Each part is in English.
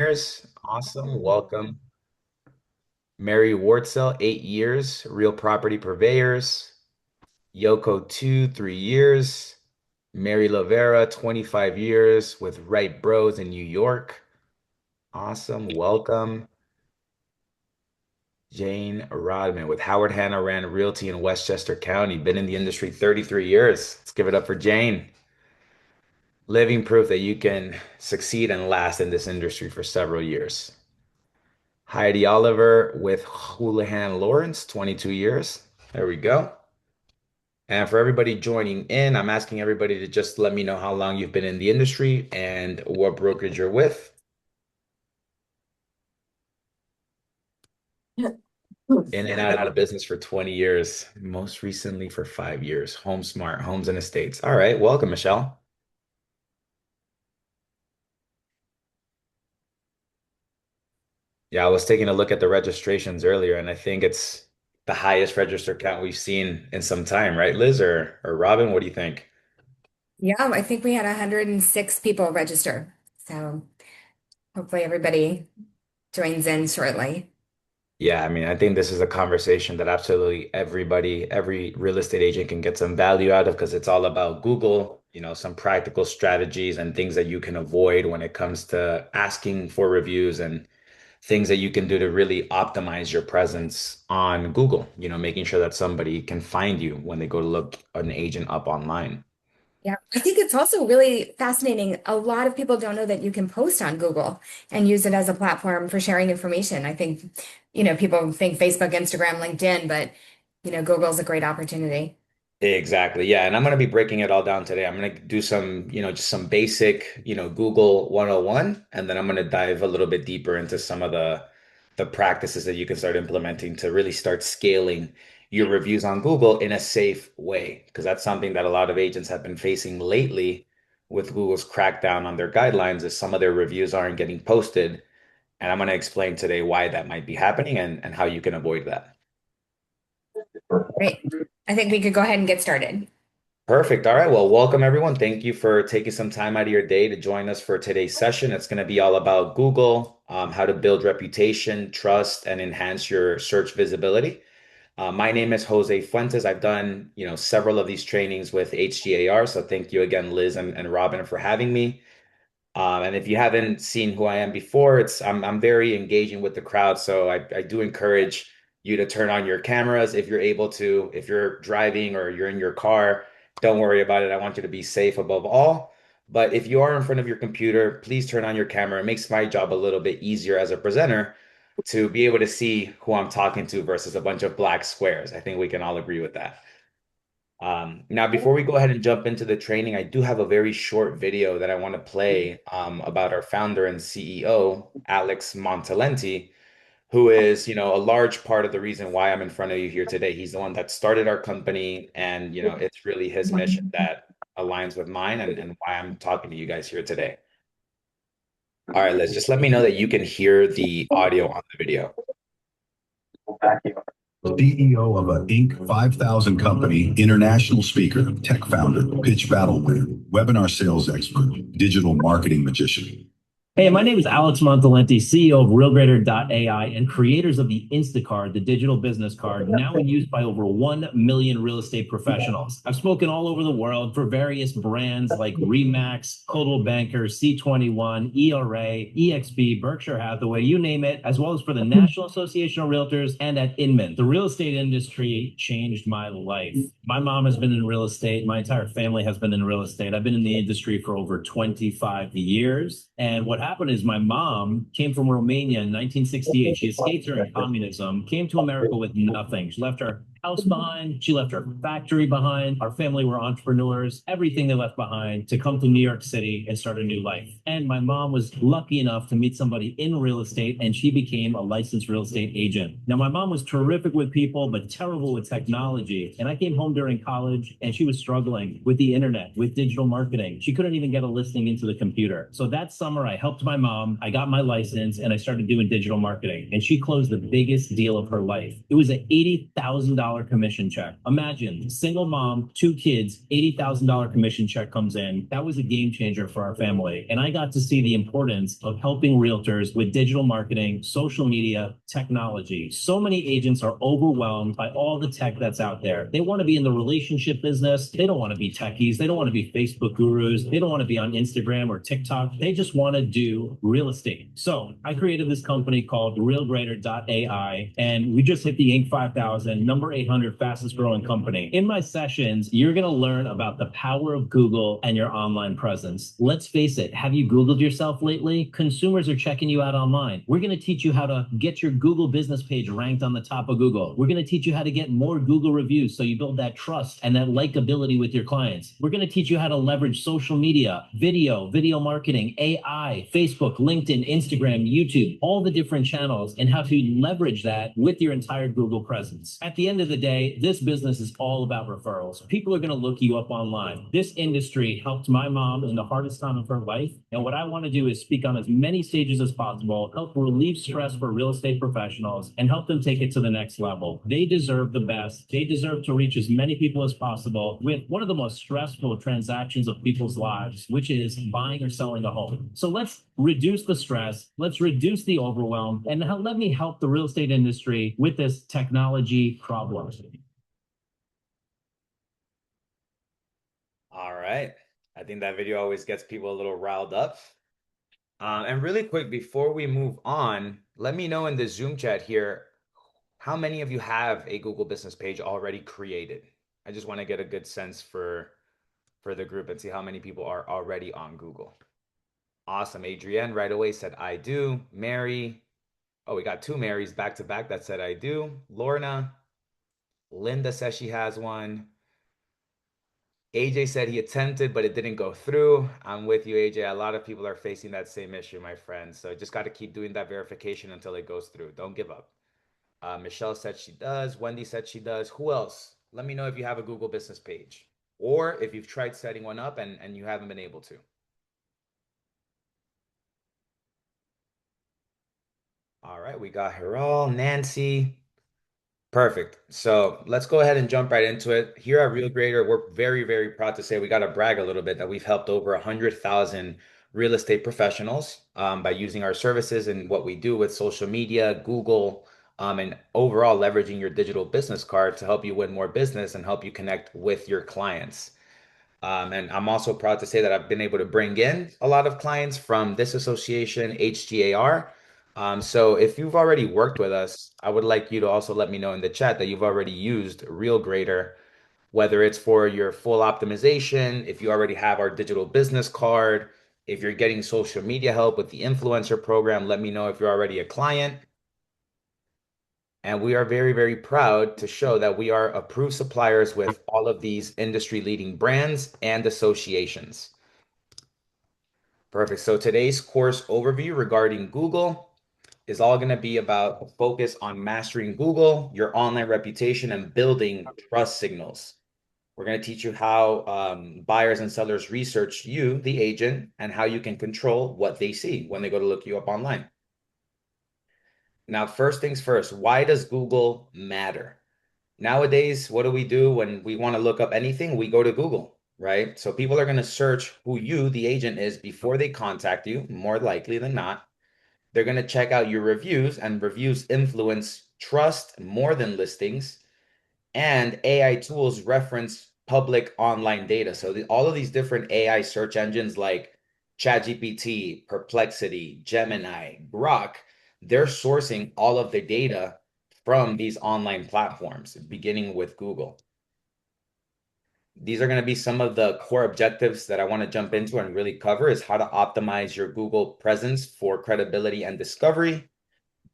Years. Awesome. Welcome. Mary Wartzel, 8 years. Real property purveyors. Yoko, 3 years. Mary Lavera, 25 years with Wright Bros in New York. Awesome. Welcome. Jane Rodman with Howard Hanna ran Realty in Westchester County. Been in the industry 33 years. Let's give it up for Jane. Living proof that you can succeed and last in this industry for several years. Heidi Oliver with Houlihan Lawrence, 22 years. There we go. And for everybody joining in, I'm asking everybody to just let me know how long you've been in the industry and what brokerage you're with. In and out of the business for 20 years, most recently for 5 years. Home Smart, Homes and Estates. All right, welcome, Michelle. Yeah, I was taking a look at the registrations earlier, and I think it's the highest register count we've seen in some time, right, Liz or Robin? What do you think? Yeah, I think we had 106 people register. So hopefully everybody joins in shortly. Yeah, I mean, I think this is a conversation that absolutely everybody, every real estate agent can get some value out of because it's all about Google, some practical strategies and things that you can avoid when it comes to asking for reviews and things that you can do to really optimize your presence on Google, making sure that somebody can find you when they go to look an agent up online. Yeah, I think it's also really fascinating. A lot of people don't know that you can post on Google and use it as a platform for sharing information. I think, people think Facebook, Instagram, LinkedIn, but, Google's a great opportunity. Exactly. Yeah. And I'm going to be breaking it all down today. I'm going to do some, just some basic, Google 101, and then I'm going to dive a little bit deeper into some of the practices that you can start implementing to really start scaling your reviews on Google in a safe way. Because that's something that a lot of agents have been facing lately with Google's crackdown on their guidelines is some of their reviews aren't getting posted. And I'm going to explain today why that might be happening and how you can avoid that. Great. I think we could go ahead and get started. Perfect. All right. Well, welcome everyone. Thank you for taking some time out of your day to join us for today's session. It's going to be all about Google, how to build reputation, trust, and enhance your search visibility. My name is Jose Fuentes. I've done, several of these trainings with HGAR. So thank you again, Liz and Robin, for having me. And if you haven't seen who I am before, I'm very engaging with the crowd. So I do encourage you to turn on your cameras if you're able to. If you're driving or you're in your car, don't worry about it. I want you to be safe above all. But if you are in front of your computer, please turn on your camera. It makes my job a little bit easier as a presenter to be able to see who I'm talking to versus a bunch of black squares. I think we can all agree with that. Now, before we go ahead and jump into the training, I do have a very short video that I want to play about our founder and CEO, Alex Montalenti, who is, a large part of the reason why I'm in front of you here today. He's the one that started our company, and it's really his mission that aligns with mine and why I'm talking to you guys here today. All right, Liz, just let me know that you can hear the audio on the video. CEO of a Inc. 5000 company, international speaker, tech founder, pitch battle winner, webinar sales expert, digital marketing magician. Hey, my name is Alex Montalenti, CEO of RealGrader.ai and creators of the Instacard, the digital business card, now in use by over 1 million real estate professionals. I've spoken all over the world for various brands like Remax, Coldwell Banker, C21, ERA, EXP, Berkshire Hathaway, you name it, as well as for the National Association of Realtors and at Inman. The real estate industry changed my life. My mom has been in real estate. My entire family has been in real estate. I've been in the industry for over 25 years. And what happened is my mom came from Romania in 1968. She escaped during communism, came to America with nothing. She left her house behind. She left her factory behind. Our family were entrepreneurs, everything they left behind to come to New York City and start a new life. And my mom was lucky enough to meet somebody in real estate, and she became a licensed real estate agent. Now, my mom was terrific with people, but terrible with technology. And I came home during college, and she was struggling with the internet, with digital marketing. She couldn't even get a listing into the computer. So that summer, I helped my mom. I got my license, and I started doing digital marketing. And she closed the biggest deal of her life. It was an $80,000 $80,000 commission check. Imagine single mom, two kids, $80,000 commission check comes in. That was a game changer for our family. And I got to see the importance of helping realtors with digital marketing, social media, technology. So many agents are overwhelmed by all the tech that's out there. They want to be in the relationship business. They don't want to be techies. They don't want to be Facebook gurus. They don't want to be on Instagram or TikTok. They just want to do real estate. So I created this company called realgrader.ai, and we just hit the Inc. 5000, number 800 fastest growing company. In my sessions, you're going to learn about the power of Google and your online presence. Let's face it, have you Googled yourself lately? Consumers are checking you out online. We're going to teach you how to get your Google business page ranked on the top of Google. We're going to teach you how to get more Google reviews so you build that trust and that likability with your clients. We're going to teach you how to leverage social media, video marketing, AI, Facebook, LinkedIn, Instagram, YouTube, all the different channels, and how to leverage that with your entire Google presence. At the end of the day, this business is all about referrals. People are going to look you up online. This industry helped my mom in the hardest time of her life. And what I want to do is speak on as many stages as possible, help relieve stress for real estate professionals, and help them take it to the next level. They deserve the best. They deserve to reach as many people as possible with one of the most stressful transactions of people's lives, which is buying or selling a home. So let's reduce the stress, let's reduce the overwhelm, and let me help the real estate industry with this technology problem. All right. I think that video always gets people a little riled up. And really quick, before we move on, let me know in the Zoom chat here, how many of you have a Google business page already created? I just want to get a good sense for the group and see how many people are already on Google. Awesome. Adrienne right away said, I do. Mary. Oh, we got two Marys back to back that said, I do. Lorna. Linda says she has one. AJ said he attempted, but it didn't go through. I'm with you, AJ. A lot of people are facing that same issue, my friend. So just got to keep doing that verification until it goes through. Don't give up. Michelle said she does. Wendy said she does. Who else? Let me know if you have a Google business page or if you've tried setting one up and you haven't been able to. All right, we got her all. Nancy. Perfect. So let's go ahead and jump right into it. Here at Real Grader, we're very, very proud to say we got to brag a little bit that we've helped over 100,000 real estate professionals by using our services and what we do with social media, Google, and overall leveraging your digital business card to help you win more business and help you connect with your clients. And I'm also proud to say that I've been able to bring in a lot of clients from this association, HGAR. So if you've already worked with us, I would like you to also let me know in the chat that you've already used RealGrader, whether it's for your full optimization, if you already have our digital business card, if you're getting social media help with the influencer program, let me know if you're already a client. And we are very, very proud to show that we are approved suppliers with all of these industry leading brands and associations. Perfect. So today's course overview regarding Google is all going to be about a focus on mastering Google, your online reputation, and building trust signals. We're going to teach you how buyers and sellers research you, the agent, and how you can control what they see when they go to look you up online. Now, first things first, why does Google matter? Nowadays, what do we do when we want to look up anything? We go to Google, right? So people are going to search who you, the agent, is before they contact you, more likely than not. They're going to check out your reviews, and reviews influence trust more than listings. And AI tools reference public online data. So all of these different AI search engines like ChatGPT, Perplexity, Gemini, Grok, they're sourcing all of the data from these online platforms, beginning with Google. These are going to be some of the core objectives that I want to jump into and really cover is how to optimize your Google presence for credibility and discovery,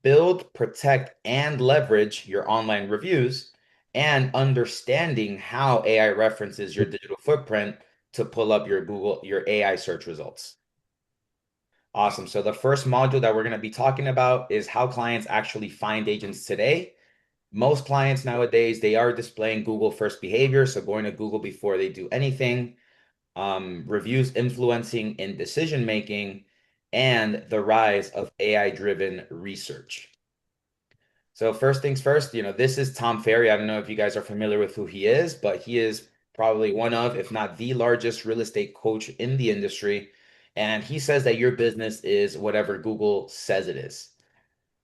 build, protect, and leverage your online reviews, and understanding how AI references your digital footprint to pull up your AI search results. Awesome. So the first module that we're going to be talking about is how clients actually find agents today. Most clients nowadays, they are displaying Google first behavior, so going to Google before they do anything, reviews influencing in decision making, and the rise of AI-driven research. So first things first, this is Tom Ferry. I don't know if you guys are familiar with who he is, but he is probably one of, if not the largest real estate coach in the industry. And he says that your business is whatever Google says it is.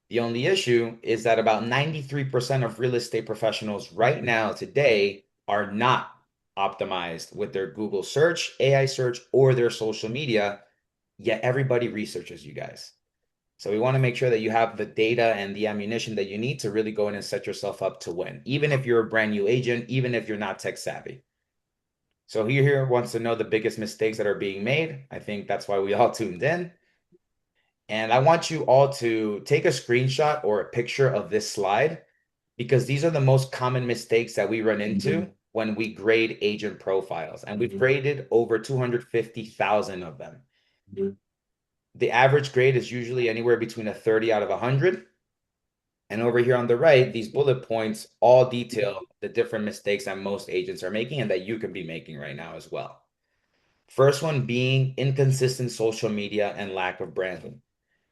The only issue is that about 93% of real estate professionals right now today are not optimized with their Google search, AI search, or their social media, yet everybody researches you guys. So we want to make sure that you have the data and the ammunition that you need to really go in and set yourself up to win, even if you're a brand new agent, even if you're not tech savvy. So he here wants to know the biggest mistakes that are being made. I think that's why we all tuned in. And I want you all to take a screenshot or a picture of this slide because these are the most common mistakes that we run into when we grade agent profiles. And we've graded over 250,000 of them. The average grade is usually anywhere between a 30 out of 100. And over here on the right, these bullet points all detail the different mistakes that most agents are making and that you could be making right now as well. First one being inconsistent social media and lack of branding,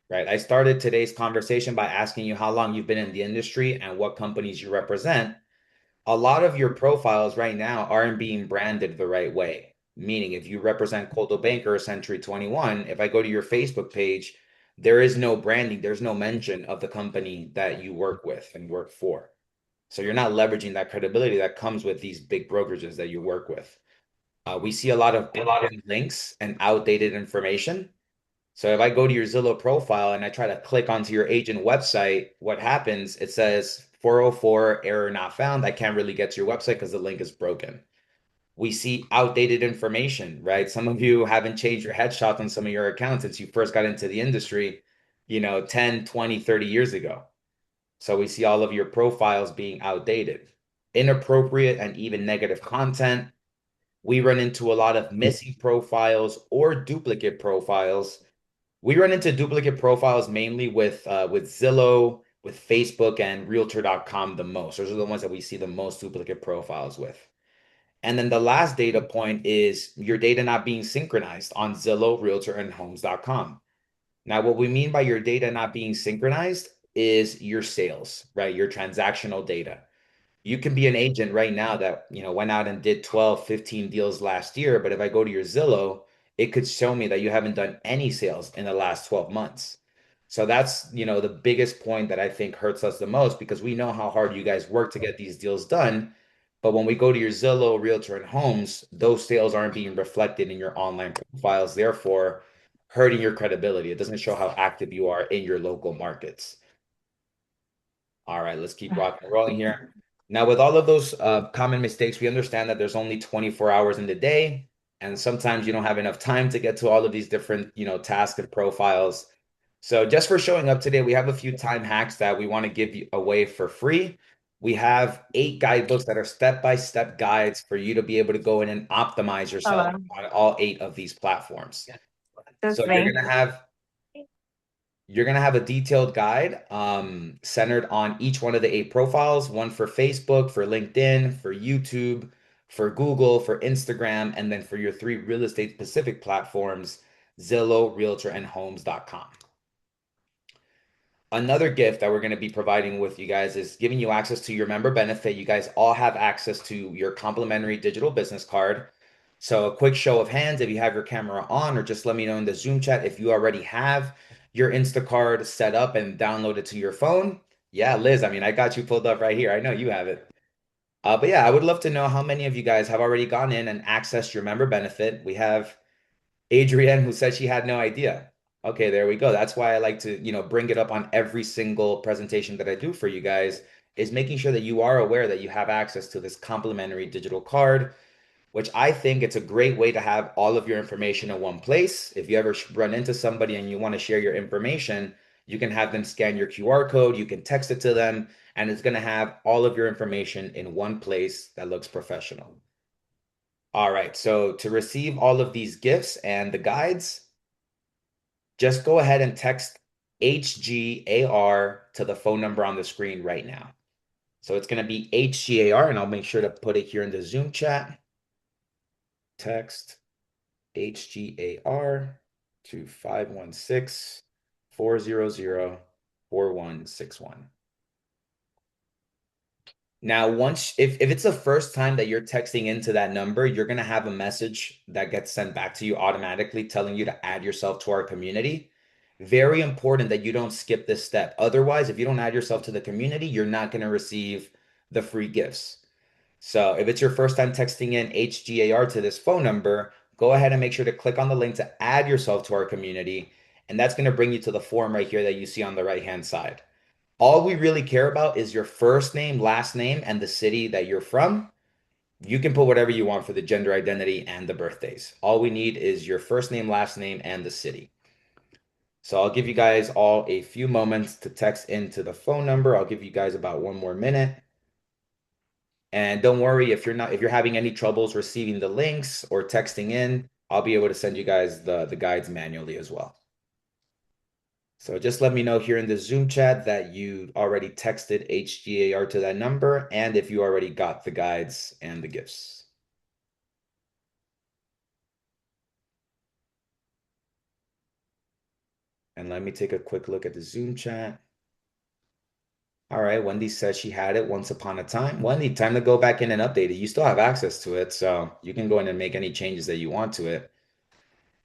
right? I started today's conversation by asking you how long you've been in the industry and what companies you represent. A lot of your profiles right now aren't being branded the right way. Meaning, if you represent Coldwell Banker or Century 21, if I go to your Facebook page, there is no branding, there's no mention of the company that you work with and work for. So you're not leveraging that credibility that comes with these big brokerages that you work with. We see a lot of broken links and outdated information. So if I go to your Zillow profile and I try to click onto your agent website, what happens? It says 404 error not found. I can't really get to your website because the link is broken. We see outdated information, right? Some of you haven't changed your headshot on some of your accounts since you first got into the industry, 10, 20, 30 years ago. So we see all of your profiles being outdated, inappropriate, and even negative content. We run into a lot of missing profiles or duplicate profiles. We run into duplicate profiles mainly with Zillow, with Facebook, and Realtor.com the most. Those are the ones that we see the most duplicate profiles with. And then the last data point is your data not being synchronized on Zillow, Realtor, and Homes.com. Now, what we mean by your data not being synchronized is your sales, right? Your transactional data. You can be an agent right now that, went out and did 12, 15 deals last year, but if I go to your Zillow, it could show me that you haven't done any sales in the last 12 months. So that's, the biggest point that I think hurts us the most because we know how hard you guys work to get these deals done. But when we go to your Zillow, Realtor, and Homes, those sales aren't being reflected in your online profiles, therefore hurting your credibility. It doesn't show how active you are in your local markets. All right, let's keep rocking and rolling here. Now, with all of those common mistakes, we understand that there's only 24 hours in the day, and sometimes you don't have enough time to get to all of these different, tasks and profiles. So just for showing up today, we have a few time hacks that we want to give you away for free. We have 8 guidebooks that are step-by-step guides for you to be able to go in and optimize yourself on all 8 of these platforms. That's So me. you're gonna have a detailed guide centered on each one of the 8 profiles, one for Facebook, for LinkedIn, for YouTube, for Google, for Instagram, and then for your 3 real estate specific platforms, Zillow, Realtor, and Homes.com. Another gift that we're going to be providing with you guys is giving you access to your member benefit. You guys all have access to your complimentary digital business card. So a quick show of hands if you have your camera on, or just let me know in the Zoom chat if you already have your Instacard set up and downloaded to your phone. Yeah, Liz, I mean, I got you pulled up right here. I know you have it. But yeah, I would love to know how many of you guys have already gone in and accessed your member benefit. We have Adrienne who said she had no idea. Okay, there we go. That's why I like to, bring it up on every single presentation that I do for you guys, is making sure that you are aware that you have access to this complimentary digital card, which I think it's a great way to have all of your information in one place. If you ever run into somebody and you want to share your information, you can have them scan your QR code, you can text it to them, and it's going to have all of your information in one place that looks professional. All right, so to receive all of these gifts and the guides, just go ahead and text HGAR to the phone number on the screen right now. So it's going to be HGAR, and I'll make sure to put it here in the Zoom chat. Text HGAR to 516-400-4161. Now, if it's the first time that you're texting into that number, you're gonna have a message that gets sent back to you automatically telling you to add yourself to our community. Very important that you don't skip this step. Otherwise, if you don't add yourself to the community, you're not gonna receive the free gifts. So if it's your first time texting in HGAR to this phone number, go ahead and make sure to click on the link to add yourself to our community. And that's going to bring you to the form right here that you see on the right-hand side. All we really care about is your first name, last name, and the city that you're from. You can put whatever you want for the gender identity and the birthdays. All we need is your first name, last name, and the city. So I'll give you guys all a few moments to text into the phone number. I'll give you guys about 1 more minute. And don't worry if you're having any troubles receiving the links or texting in, I'll be able to send you guys the guides manually as well. So just let me know here in the Zoom chat that you already texted HGAR to that number and if you already got the guides and the gifts. And let me take a quick look at the Zoom chat. All right, Wendy says she had it once upon a time. Wendy, time to go back in and update it. You still have access to it, so you can go in and make any changes that you want to it.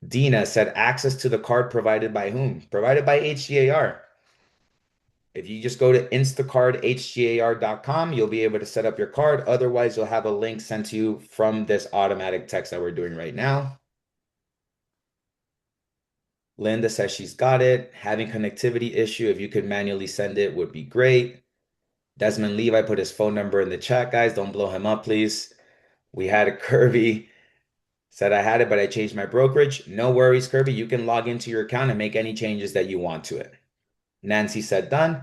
Dina said access to the card provided by whom? Provided by HGAR. If you just go to instacardhgar.com, you'll be able to set up your card. Otherwise, you'll have a link sent to you from this automatic text that we're doing right now. Linda says she's got it. Having connectivity issue, if you could manually send it, would be great. Desmond Levi put his phone number in the chat, guys. Don't blow him up, please. We had a Kirby said I had it, but I changed my brokerage. No worries, Kirby. You can log into your account and make any changes that you want to it. Nancy said done.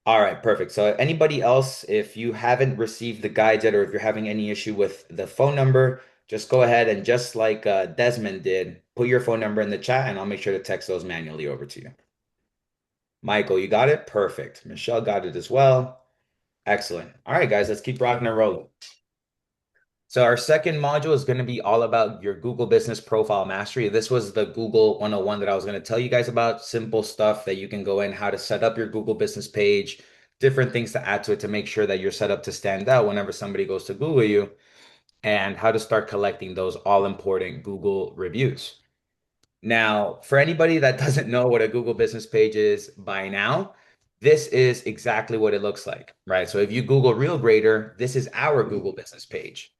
All right, perfect. So anybody else, if you haven't received the guide yet, or if you're having any issue with the phone number, just go ahead and just like Desmond did, put your phone number in the chat and I'll make sure to text those manually over to you. Michael, you got it? Perfect. Michelle got it as well. Excellent. All right, guys, let's keep rocking and rolling. So our second module is going to be all about your Google Business Profile Mastery. This was the Google 101 that I was going to tell you guys about. Simple stuff that you can go in, how to set up your Google business page, different things to add to it to make sure that you're set up to stand out whenever somebody goes to Google you, and how to start collecting those all-important Google reviews. Now, for anybody that doesn't know what a Google business page is by now, this is exactly what it looks like, right? So if you Google RealGrader, this is our Google business page.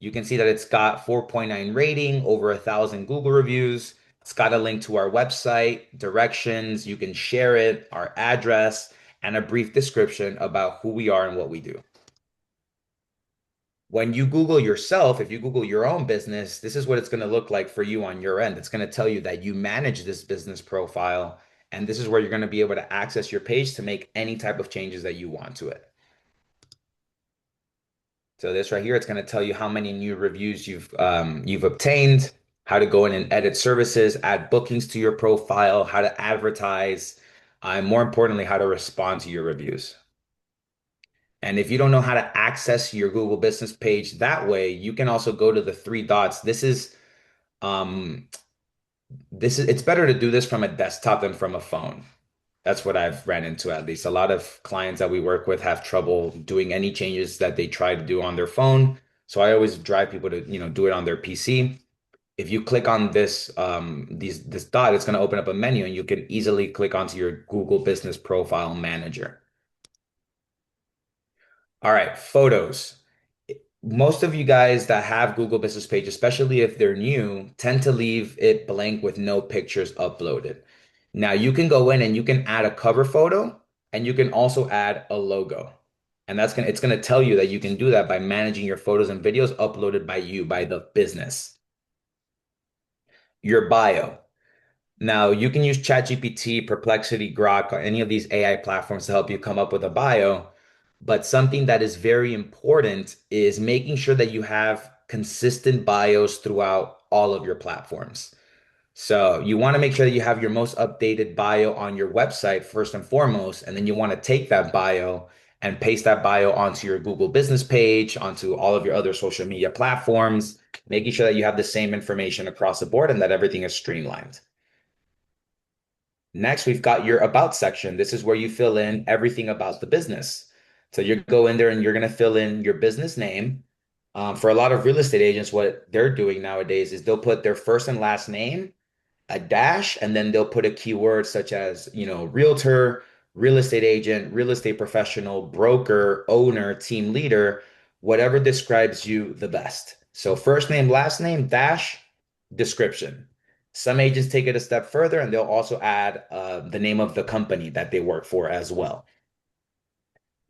You can see that it's got 4.9 rating, over 1,000 Google reviews. It's got a link to our website, directions, you can share it, our address, and a brief description about who we are and what we do. When you Google yourself, if you Google your own business, this is what it's going to look like for you on your end. It's going to tell you that you manage this business profile, and this is where you're going to be able to access your page to make any type of changes that you want to it. So this right here, it's going to tell you how many new reviews you've obtained, how to go in and edit services, add bookings to your profile, how to advertise, and more importantly, how to respond to your reviews. And if you don't know how to access your Google business page that way, you can also go to the three dots. It's better to do this from a desktop than from a phone. That's what I've ran into at least. A lot of clients that we work with have trouble doing any changes that they try to do on their phone. So I always drive people to, do it on their PC. If you click on this dot, it's going to open up a menu and you can easily click onto your Google Business Profile Manager. All right, photos. Most of you guys that have Google Business Page, especially if they're new, tend to leave it blank with no pictures uploaded. Now you can go in and you can add a cover photo and you can also add a logo. And it's gonna tell you that you can do that by managing your photos and videos uploaded by you, by the business. Your bio. Now you can use ChatGPT, Perplexity, Grok, or any of these AI platforms to help you come up with a bio. But something that is very important is making sure that you have consistent bios throughout all of your platforms. So you want to make sure that you have your most updated bio on your website first and foremost, and then you want to take that bio and paste that bio onto your Google business page, onto all of your other social media platforms, making sure that you have the same information across the board and that everything is streamlined. Next, we've got your about section. This is where you fill in everything about the business. So you go in there and you're going to fill in your business name. For a lot of real estate agents, what they're doing nowadays is they'll put their first and last name, a dash, and then they'll put a keyword such as, realtor, real estate agent, real estate professional, broker, owner, team leader, whatever describes you the best. So first name, last name, dash, description. Some agents take it a step further and they'll also add the name of the company that they work for as well.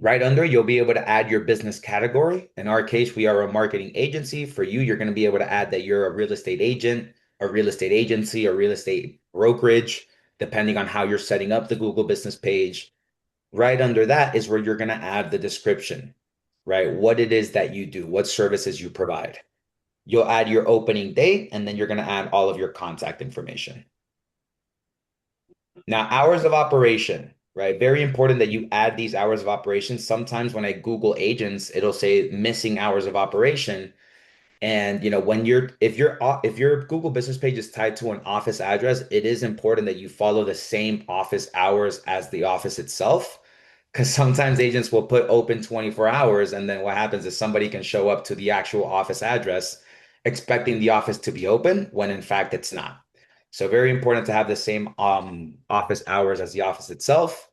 Right under, you'll be able to add your business category. In our case, we are a marketing agency. For you, you're going to be able to add that you're a real estate agent, a real estate agency, a real estate brokerage, depending on how you're setting up the Google business page. Right under that is where you're going to add the description, right? What it is that you do, what services you provide. You'll add your opening date, and then you're going to add all of your contact information. Now, hours of operation, right? Very important that you add these hours of operation. Sometimes when I Google agents, it'll say missing hours of operation. And when if your Google business page is tied to an office address, it is important that you follow the same office hours as the office itself. Because sometimes agents will put open 24 hours, and then what happens is somebody can show up to the actual office address expecting the office to be open when in fact it's not. So very important to have the same office hours as the office itself.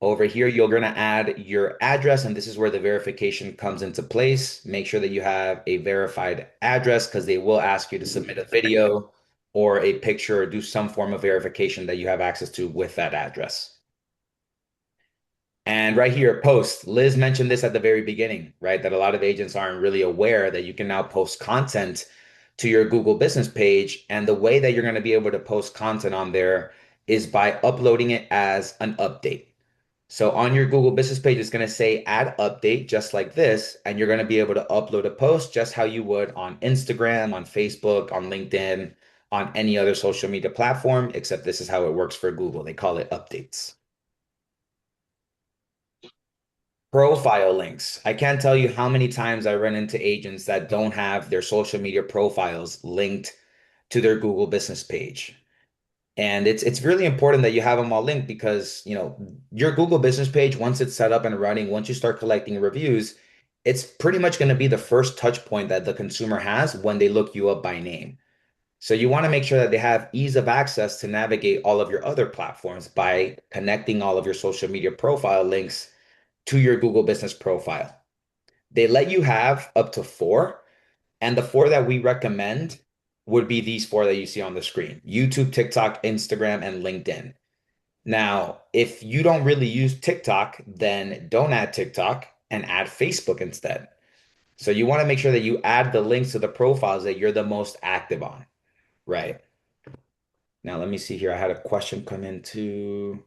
Over here, you're going to add your address, and this is where the verification comes into place. Make sure that you have a verified address because they will ask you to submit a video or a picture or do some form of verification that you have access to with that address. And right here, post. Liz mentioned this at the very beginning, right? That a lot of agents aren't really aware that you can now post content to your Google business page. And the way that you're going to be able to post content on there is by uploading it as an update. So on your Google business page, it's going to say add update just like this. And you're going to be able to upload a post just how you would on Instagram, on Facebook, on LinkedIn, on any other social media platform, except this is how it works for Google. They call it updates. Profile links. I can't tell you how many times I run into agents that don't have their social media profiles linked to their Google business page. And it's really important that you have them all linked because, your Google business page, once it's set up and running, once you start collecting reviews, it's pretty much going to be the first touch point that the consumer has when they look you up by name. So you want to make sure that they have ease of access to navigate all of your other platforms by connecting all of your social media profile links to your Google business profile. They let you have up to four, and the four that we recommend would be these four that you see on the screen: YouTube, TikTok, Instagram, and LinkedIn. Now, if you don't really use TikTok, then don't add TikTok and add Facebook instead. So you want to make sure that you add the links to the profiles that you're the most active on, right? Now, let me see here. I had a question come in too.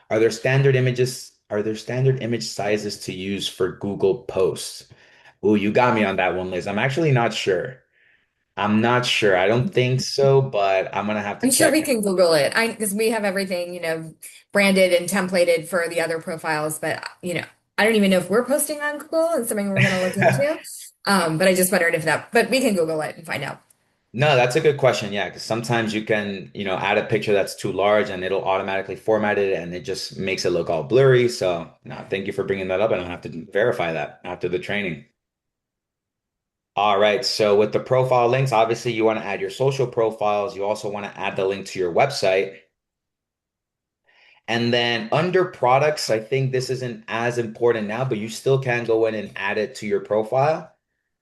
Are there standard image sizes to use for Google Posts? Oh, you got me on that one, Liz. I'm actually not sure. I'm not sure. I don't think so, but I'm gonna have to I'm sure check. we can Google it. Because we have everything, branded and templated for the other profiles, but I don't even know if we're posting on Google. It's something we're gonna look into. But I just wondered but we can Google it and find out. No, that's a good question. Yeah, because sometimes you can, add a picture that's too large and it'll automatically format it and it just makes it look all blurry. So, no, thank you for bringing that up. I don't have to verify that after the training. All right. So with the profile links, obviously you want to add your social profiles. You also want to add the link to your website. And then under products, I think this isn't as important now, but you still can go in and add it to your profile.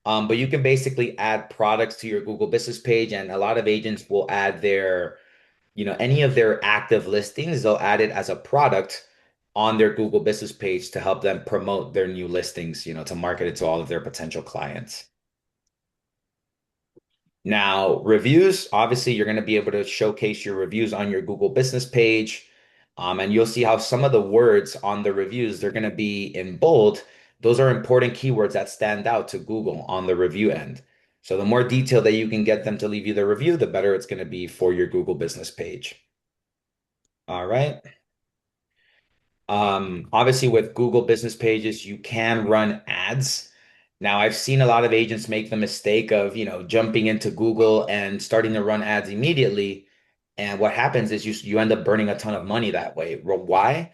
But you can basically add products to your Google business page, and a lot of agents will add any of their active listings, they'll add it as a product on their Google business page to help them promote their new listings, to market it to all of their potential clients. Now, reviews, obviously, you're going to be able to showcase your reviews on your Google business page. And you'll see how some of the words on the reviews, they're going to be in bold. Those are important keywords that stand out to Google on the review end. So the more detail that you can get them to leave you the review, the better it's going to be for your Google business page. All right. Obviously, with Google business pages, you can run ads. Now, I've seen a lot of agents make the mistake of, jumping into Google and starting to run ads immediately. And what happens is you end up burning a ton of money that way. Well, why?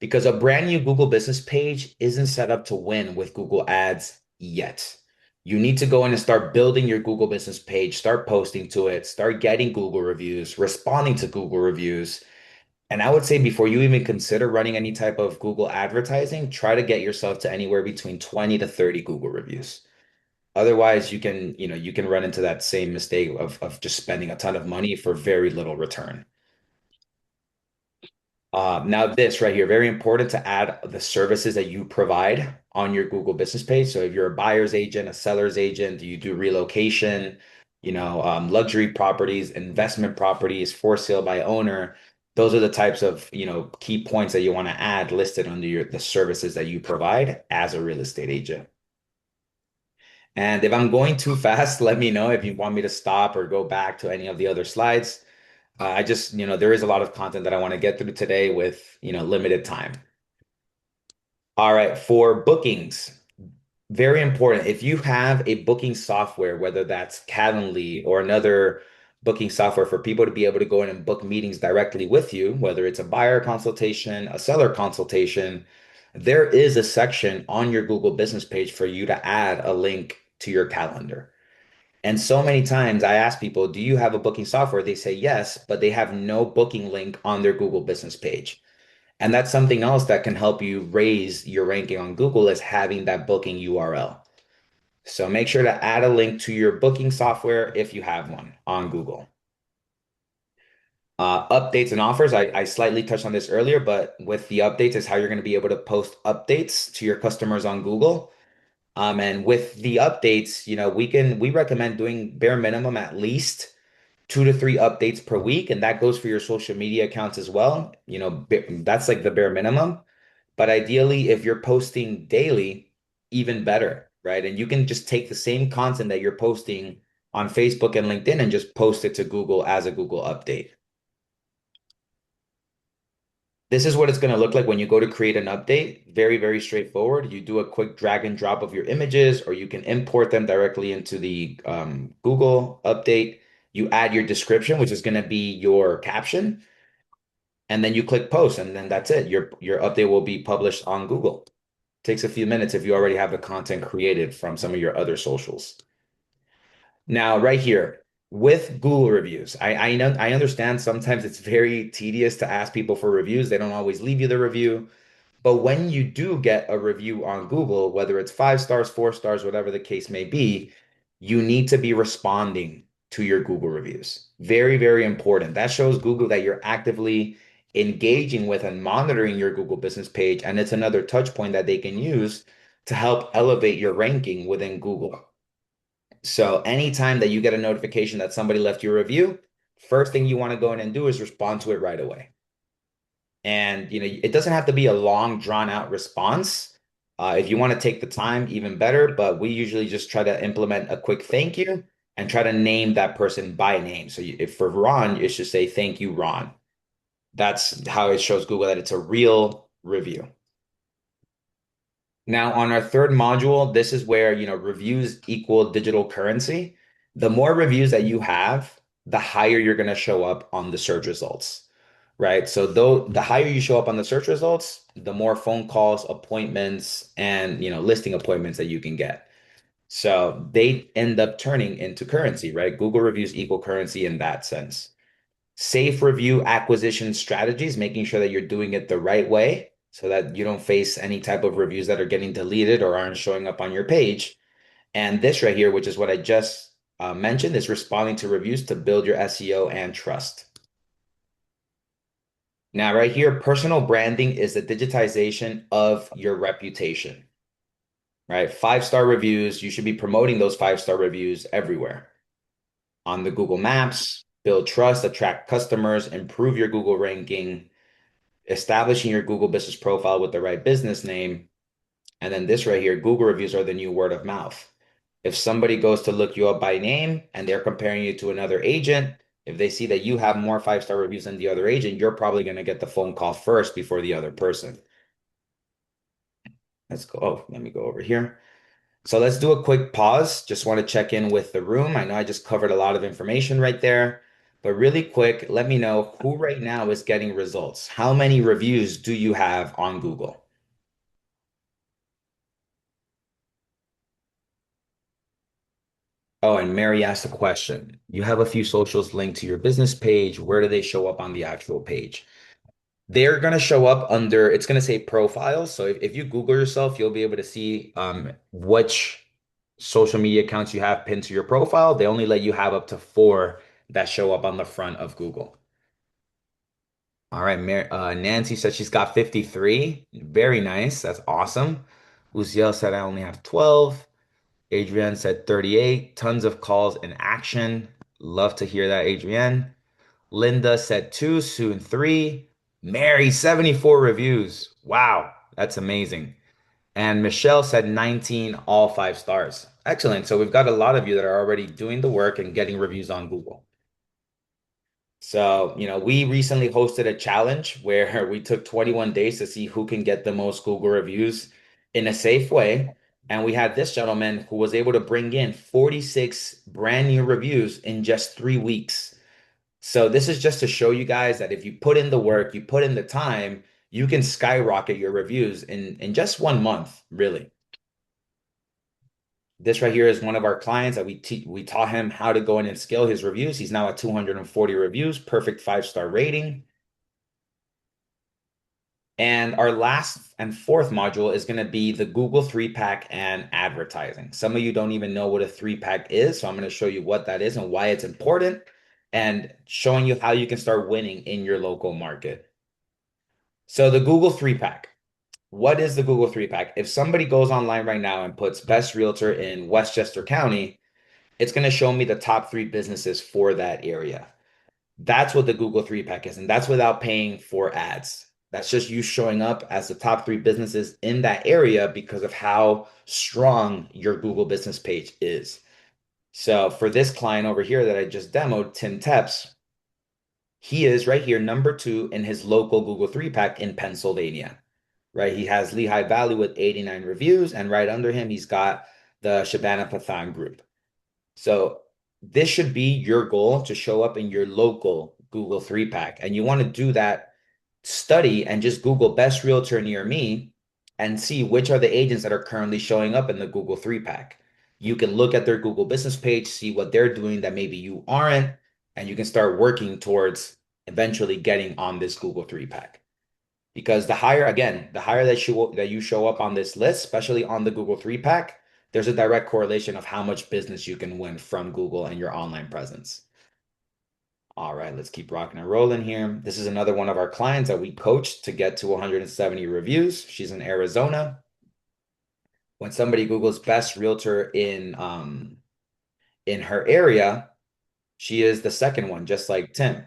because a brand new Google business page isn't set up to win with Google Ads yet. You need to go in and start building your Google business page, start posting to it, start getting Google reviews, responding to Google reviews. And I would say before you even consider running any type of Google advertising, try to get yourself to anywhere between 20 to 30 Google reviews. Otherwise, you can run into that same mistake of just spending a ton of money for very little return. Now this right here, very important to add the services that you provide on your Google business page. So if you're a buyer's agent, a seller's agent, you do relocation, luxury properties, investment properties, for sale by owner. Those are the types of, key points that you want to add listed under the services that you provide as a real estate agent. And if I'm going too fast, let me know if you want me to stop or go back to any of the other slides. I just, there is a lot of content that I want to get through today with, limited time. All right, for bookings, very important. If you have a booking software, whether that's Calendly or another booking software for people to be able to go in and book meetings directly with you, whether it's a buyer consultation, a seller consultation, there is a section on your Google business page for you to add a link to your calendar. And so many times I ask people, do you have a booking software? They say yes, but they have no booking link on their Google business page. And that's something else that can help you raise your ranking on Google is having that booking URL. So make sure to add a link to your booking software if you have one on Google. Updates and offers. I slightly touched on this earlier, but with the updates is how you're going to be able to post updates to your customers on Google. And with the updates, we recommend doing bare minimum at least 2 to 3 updates per week, and that goes for your social media accounts as well. That's like the bare minimum. But ideally, if you're posting daily, even better, right? And you can just take the same content that you're posting on Facebook and LinkedIn and just post it to Google as a Google update. This is what it's going to look like when you go to create an update. Very, very straightforward. You do a quick drag and drop of your images, or you can import them directly into the Google update. You add your description, which is going to be your caption, and then you click post, and then that's it. Your update will be published on Google. Takes a few minutes if you already have the content created from some of your other socials. Now, right here with Google reviews, I know I understand sometimes it's very tedious to ask people for reviews. They don't always leave you the review. But when you do get a review on Google, whether it's 5 stars, 4 stars, whatever the case may be, you need to be responding to your Google reviews. Very, very important. That shows Google that you're actively engaging with and monitoring your Google business page. And it's another touch point that they can use to help elevate your ranking within Google. So anytime that you get a notification that somebody left you a review, first thing you want to go in and do is respond to it right away. And it doesn't have to be a long, drawn out response. If you want to take the time, even better. But we usually just try to implement a quick thank you and try to name that person by name. So if for Ron, you should say thank you, Ron. That's how it shows Google that it's a real review. Now, on our third module, this is where, reviews equal digital currency. The more reviews that you have, the higher you're going to show up on the search results, right? So though the higher you show up on the search results, the more phone calls, appointments, and, listing appointments that you can get. So they end up turning into currency, right? Google reviews equal currency in that sense. Safe review acquisition strategies, making sure that you're doing it the right way so that you don't face any type of reviews that are getting deleted or aren't showing up on your page. And this right here, which is what I just mentioned, is responding to reviews to build your SEO and trust. Now, right here, personal branding is the digitization of your reputation, right? 5-star reviews, you should be promoting those 5-star reviews everywhere. On the Google Maps, build trust, attract customers, improve your Google ranking, establishing your Google business profile with the right business name. And then this right here, Google reviews are the new word of mouth. If somebody goes to look you up by name and they're comparing you to another agent, if they see that you have more 5-star reviews than the other agent, you're probably going to get the phone call first before the other person. Let's go. Oh, let me go over here. So let's do a quick pause. Just want to check in with the room. I know I just covered a lot of information right there. But really quick, let me know who right now is getting results. How many reviews do you have on Google? Oh, and Mary asked a question. You have a few socials linked to your business page. Where do they show up on the actual page? They're going to show up under, it's going to say profiles. So if you Google yourself, you'll be able to see which social media accounts you have pinned to your profile. They only let you have up to four that show up on the front of Google. All right, Nancy said she's got 53. Very nice. That's awesome. Uziel said I only have 12. Adrienne said 38. Tons of calls in action. Love to hear that, Adrienne. Linda said two, soon three. Mary, 74 reviews. Wow, that's amazing. And Michelle said 19, all 5 stars. Excellent. So we've got a lot of you that are already doing the work and getting reviews on Google. So, we recently hosted a challenge where we took 21 days to see who can get the most Google reviews in a safe way. And we had this gentleman who was able to bring in 46 brand new reviews in just 3 weeks. So this is just to show you guys that if you put in the work, you put in the time, you can skyrocket your reviews in just 1 month, really. This right here is one of our clients that we taught him how to go in and scale his reviews. He's now at 240 reviews, perfect 5-star rating. And our last and fourth module is going to be the Google 3-pack and advertising. Some of you don't even know what a 3-pack is, so I'm going to show you what that is and why it's important and showing you how you can start winning in your local market. So the Google 3-pack. What is the Google 3-pack? If somebody goes online right now and puts best realtor in Westchester County, it's going to show me the top 3 businesses for that area. That's what the Google 3-pack is, and that's without paying for ads. That's just you showing up as the top 3 businesses in that area because of how strong your Google business page is. So for this client over here that I just demoed, Tim Tepps, he is right here, number 2 in his local Google 3-pack in Pennsylvania, right? He has Lehigh Valley with 89 reviews, and right under him, he's got the Shabana Pathan group. So this should be your goal to show up in your local Google 3-pack. And you want to do that study and just Google best realtor near me and see which are the agents that are currently showing up in the Google 3-pack. You can look at their Google business page, see what they're doing that maybe you aren't, and you can start working towards eventually getting on this Google 3-pack. Because the higher that you show up on this list, especially on the Google 3-pack, there's a direct correlation of how much business you can win from Google and your online presence. All right, let's keep rocking and rolling here. This is another one of our clients that we coached to get to 170 reviews. She's in Arizona. When somebody Googles best realtor in her area, she is the second one, just like Tim.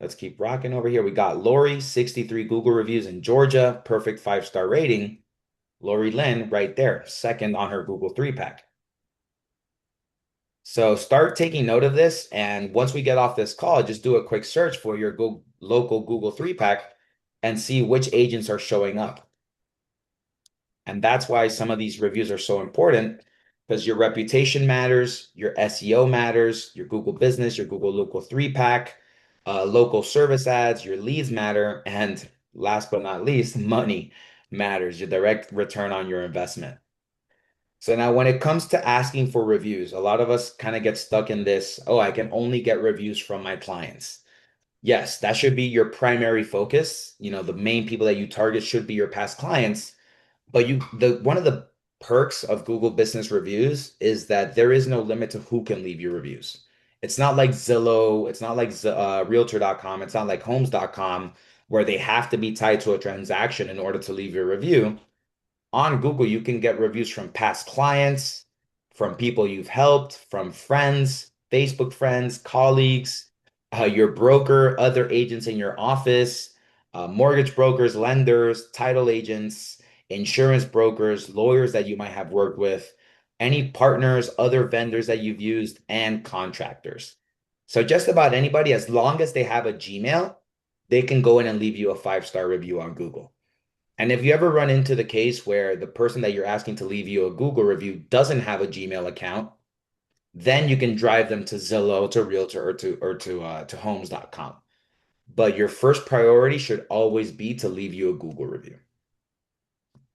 Let's keep rocking over here. We got Lori, 63 Google reviews in Georgia, perfect 5-star rating. Lori Lynn right there, second on her Google 3-pack. So start taking note of this. And once we get off this call, just do a quick search for your local Google 3-pack and see which agents are showing up. And that's why some of these reviews are so important, because your reputation matters, your SEO matters, your Google business, your Google local 3-pack, local service ads, your leads matter. And last but not least, money matters, your direct return on your investment. So now when it comes to asking for reviews, a lot of us kind of get stuck in this, oh, I can only get reviews from my clients. Yes, that should be your primary focus. The main people that you target should be your past clients. But one of the perks of Google Business Reviews is that there is no limit to who can leave your reviews. It's not like Zillow, it's not like Realtor.com, it's not like Homes.com, where they have to be tied to a transaction in order to leave your review. On Google, you can get reviews from past clients, from people you've helped, from friends, Facebook friends, colleagues, your broker, other agents in your office, mortgage brokers, lenders, title agents, insurance brokers, lawyers that you might have worked with, any partners, other vendors that you've used, and contractors. So just about anybody, as long as they have a Gmail, they can go in and leave you a 5-star review on Google. And if you ever run into the case where the person that you're asking to leave you a Google review doesn't have a Gmail account, Then you can drive them to Zillow, to Realtor, or to Homes.com. But your first priority should always be to leave you a Google review.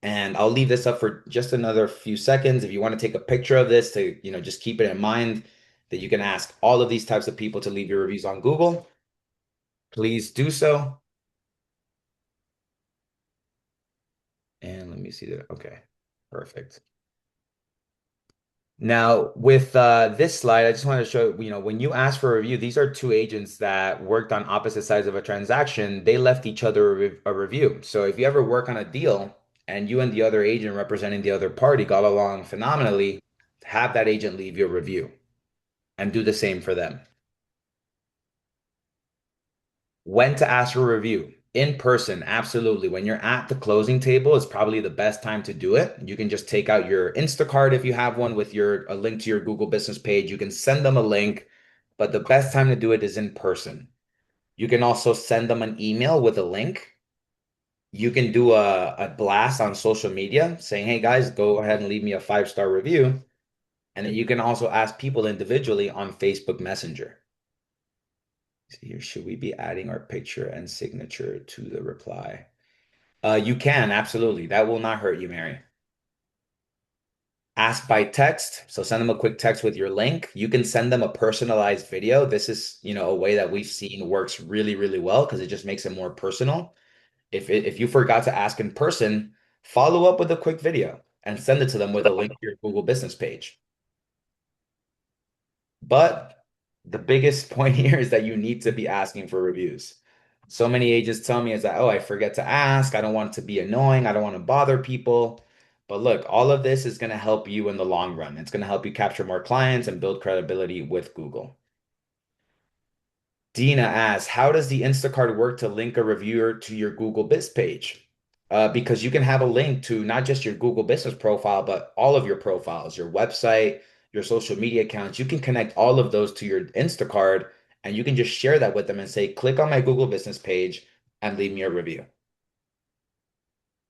And I'll leave this up for just another few seconds. If you want to take a picture of this to, just keep it in mind that you can ask all of these types of people to leave your reviews on Google, please do so. And let me see that. Okay, perfect. Now, with this slide, I just want to show, when you ask for a review, these are two agents that worked on opposite sides of a transaction. They left each other a review. So if you ever work on a deal and you and the other agent representing the other party got along phenomenally, have that agent leave you a review and do the same for them. When to ask for a review? In person, absolutely. When you're at the closing table, it's probably the best time to do it. You can just take out your Instacart if you have one with a link to your Google business page. You can send them a link, but the best time to do it is in person. You can also send them an email with a link. You can do a blast on social media saying, hey guys, go ahead and leave me a 5-star review. And then you can also ask people individually on Facebook Messenger. See here, should we be adding our picture and signature to the reply? You can, absolutely. That will not hurt you, Mary. Ask by text. So send them a quick text with your link. You can send them a personalized video. This is, a way that we've seen works really, really well because it just makes it more personal. If you forgot to ask in person, follow up with a quick video and send it to them with a link to your Google business page. But the biggest point here is that you need to be asking for reviews. So many agents tell me is that, oh, I forget to ask. I don't want it to be annoying. I don't want to bother people. But look, all of this is going to help you in the long run. It's going to help you capture more clients and build credibility with Google. Dina asks, how does the Instacart work to link a reviewer to your Google Biz page? Because you can have a link to not just your Google business profile, but all of your profiles, your website, your social media accounts. You can connect all of those to your Instacart and you can just share that with them and say, click on my Google business page and leave me a review.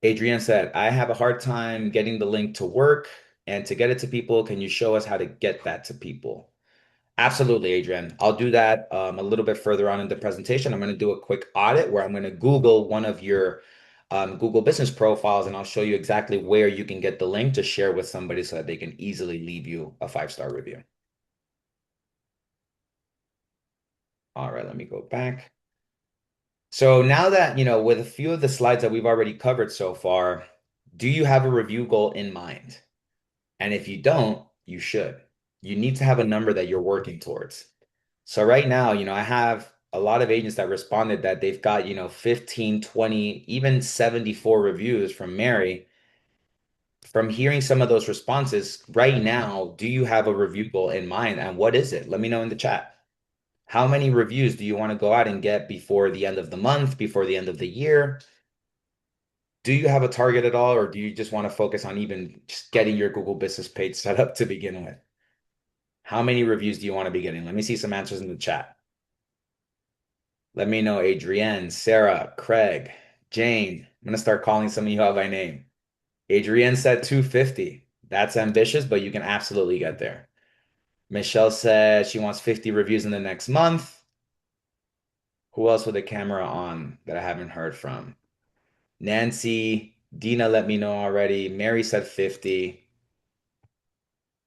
Adrienne said, I have a hard time getting the link to work and to get it to people. Can you show us how to get that to people? Absolutely, Adrian. I'll do that a little bit further on in the presentation. I'm going to do a quick audit where I'm going to Google one of your Google business profiles, and I'll show you exactly where you can get the link to share with somebody so that they can easily leave you a 5-star review. All right, let me go back. So now that, with a few of the slides that we've already covered so far, do you have a review goal in mind? And if you don't, you should. You need to have a number that you're working towards. So right now, I have a lot of agents that responded that they've got, 15, 20, even 74 reviews from Mary. From hearing some of those responses right now, do you have a review goal in mind? And what is it? Let me know in the chat. How many reviews do you want to go out and get before the end of the month, before the end of the year? Do you have a target at all, or do you just want to focus on even just getting your Google business page set up to begin with? How many reviews do you want to be getting? Let me see some answers in the chat. Let me know, Adrienne, Sarah, Craig, Jane. I'm going to start calling some of you out by name. Adrienne said 250. That's ambitious, but you can absolutely get there. Michelle said she wants 50 reviews in the next month. Who else with a camera on that I haven't heard from? Nancy, Dina let me know already. Mary said 50.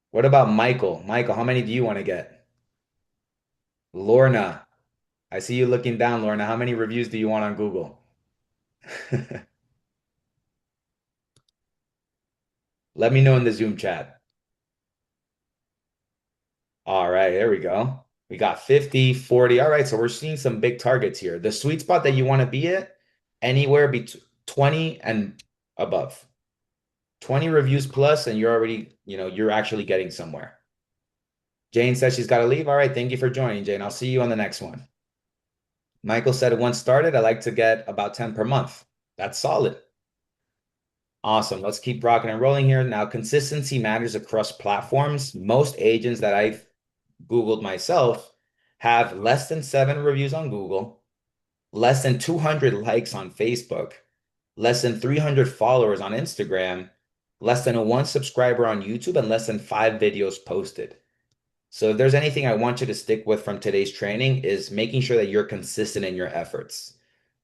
What about Michael? Michael, how many do you want to get? Lorna, I see you looking down, Lorna. How many reviews do you want on Google? Let me know in the Zoom chat. All right, there we go. We got 50, 40. All right, so we're seeing some big targets here. The sweet spot that you want to be at, anywhere between 20 and above. 20 reviews plus, and you're already, you're actually getting somewhere. Jane says she's got to leave. All right, thank you for joining, Jane. I'll see you on the next one. Michael said, once started, I like to get about 10 per month. That's solid. Awesome. Let's keep rocking and rolling here. Now, consistency matters across platforms. Most agents that I've Googled myself have less than 7 reviews on Google, less than 200 likes on Facebook, less than 300 followers on Instagram, less than 1 subscriber on YouTube, and less than 5 videos posted. So if there's anything I want you to stick with from today's training is making sure that you're consistent in your efforts.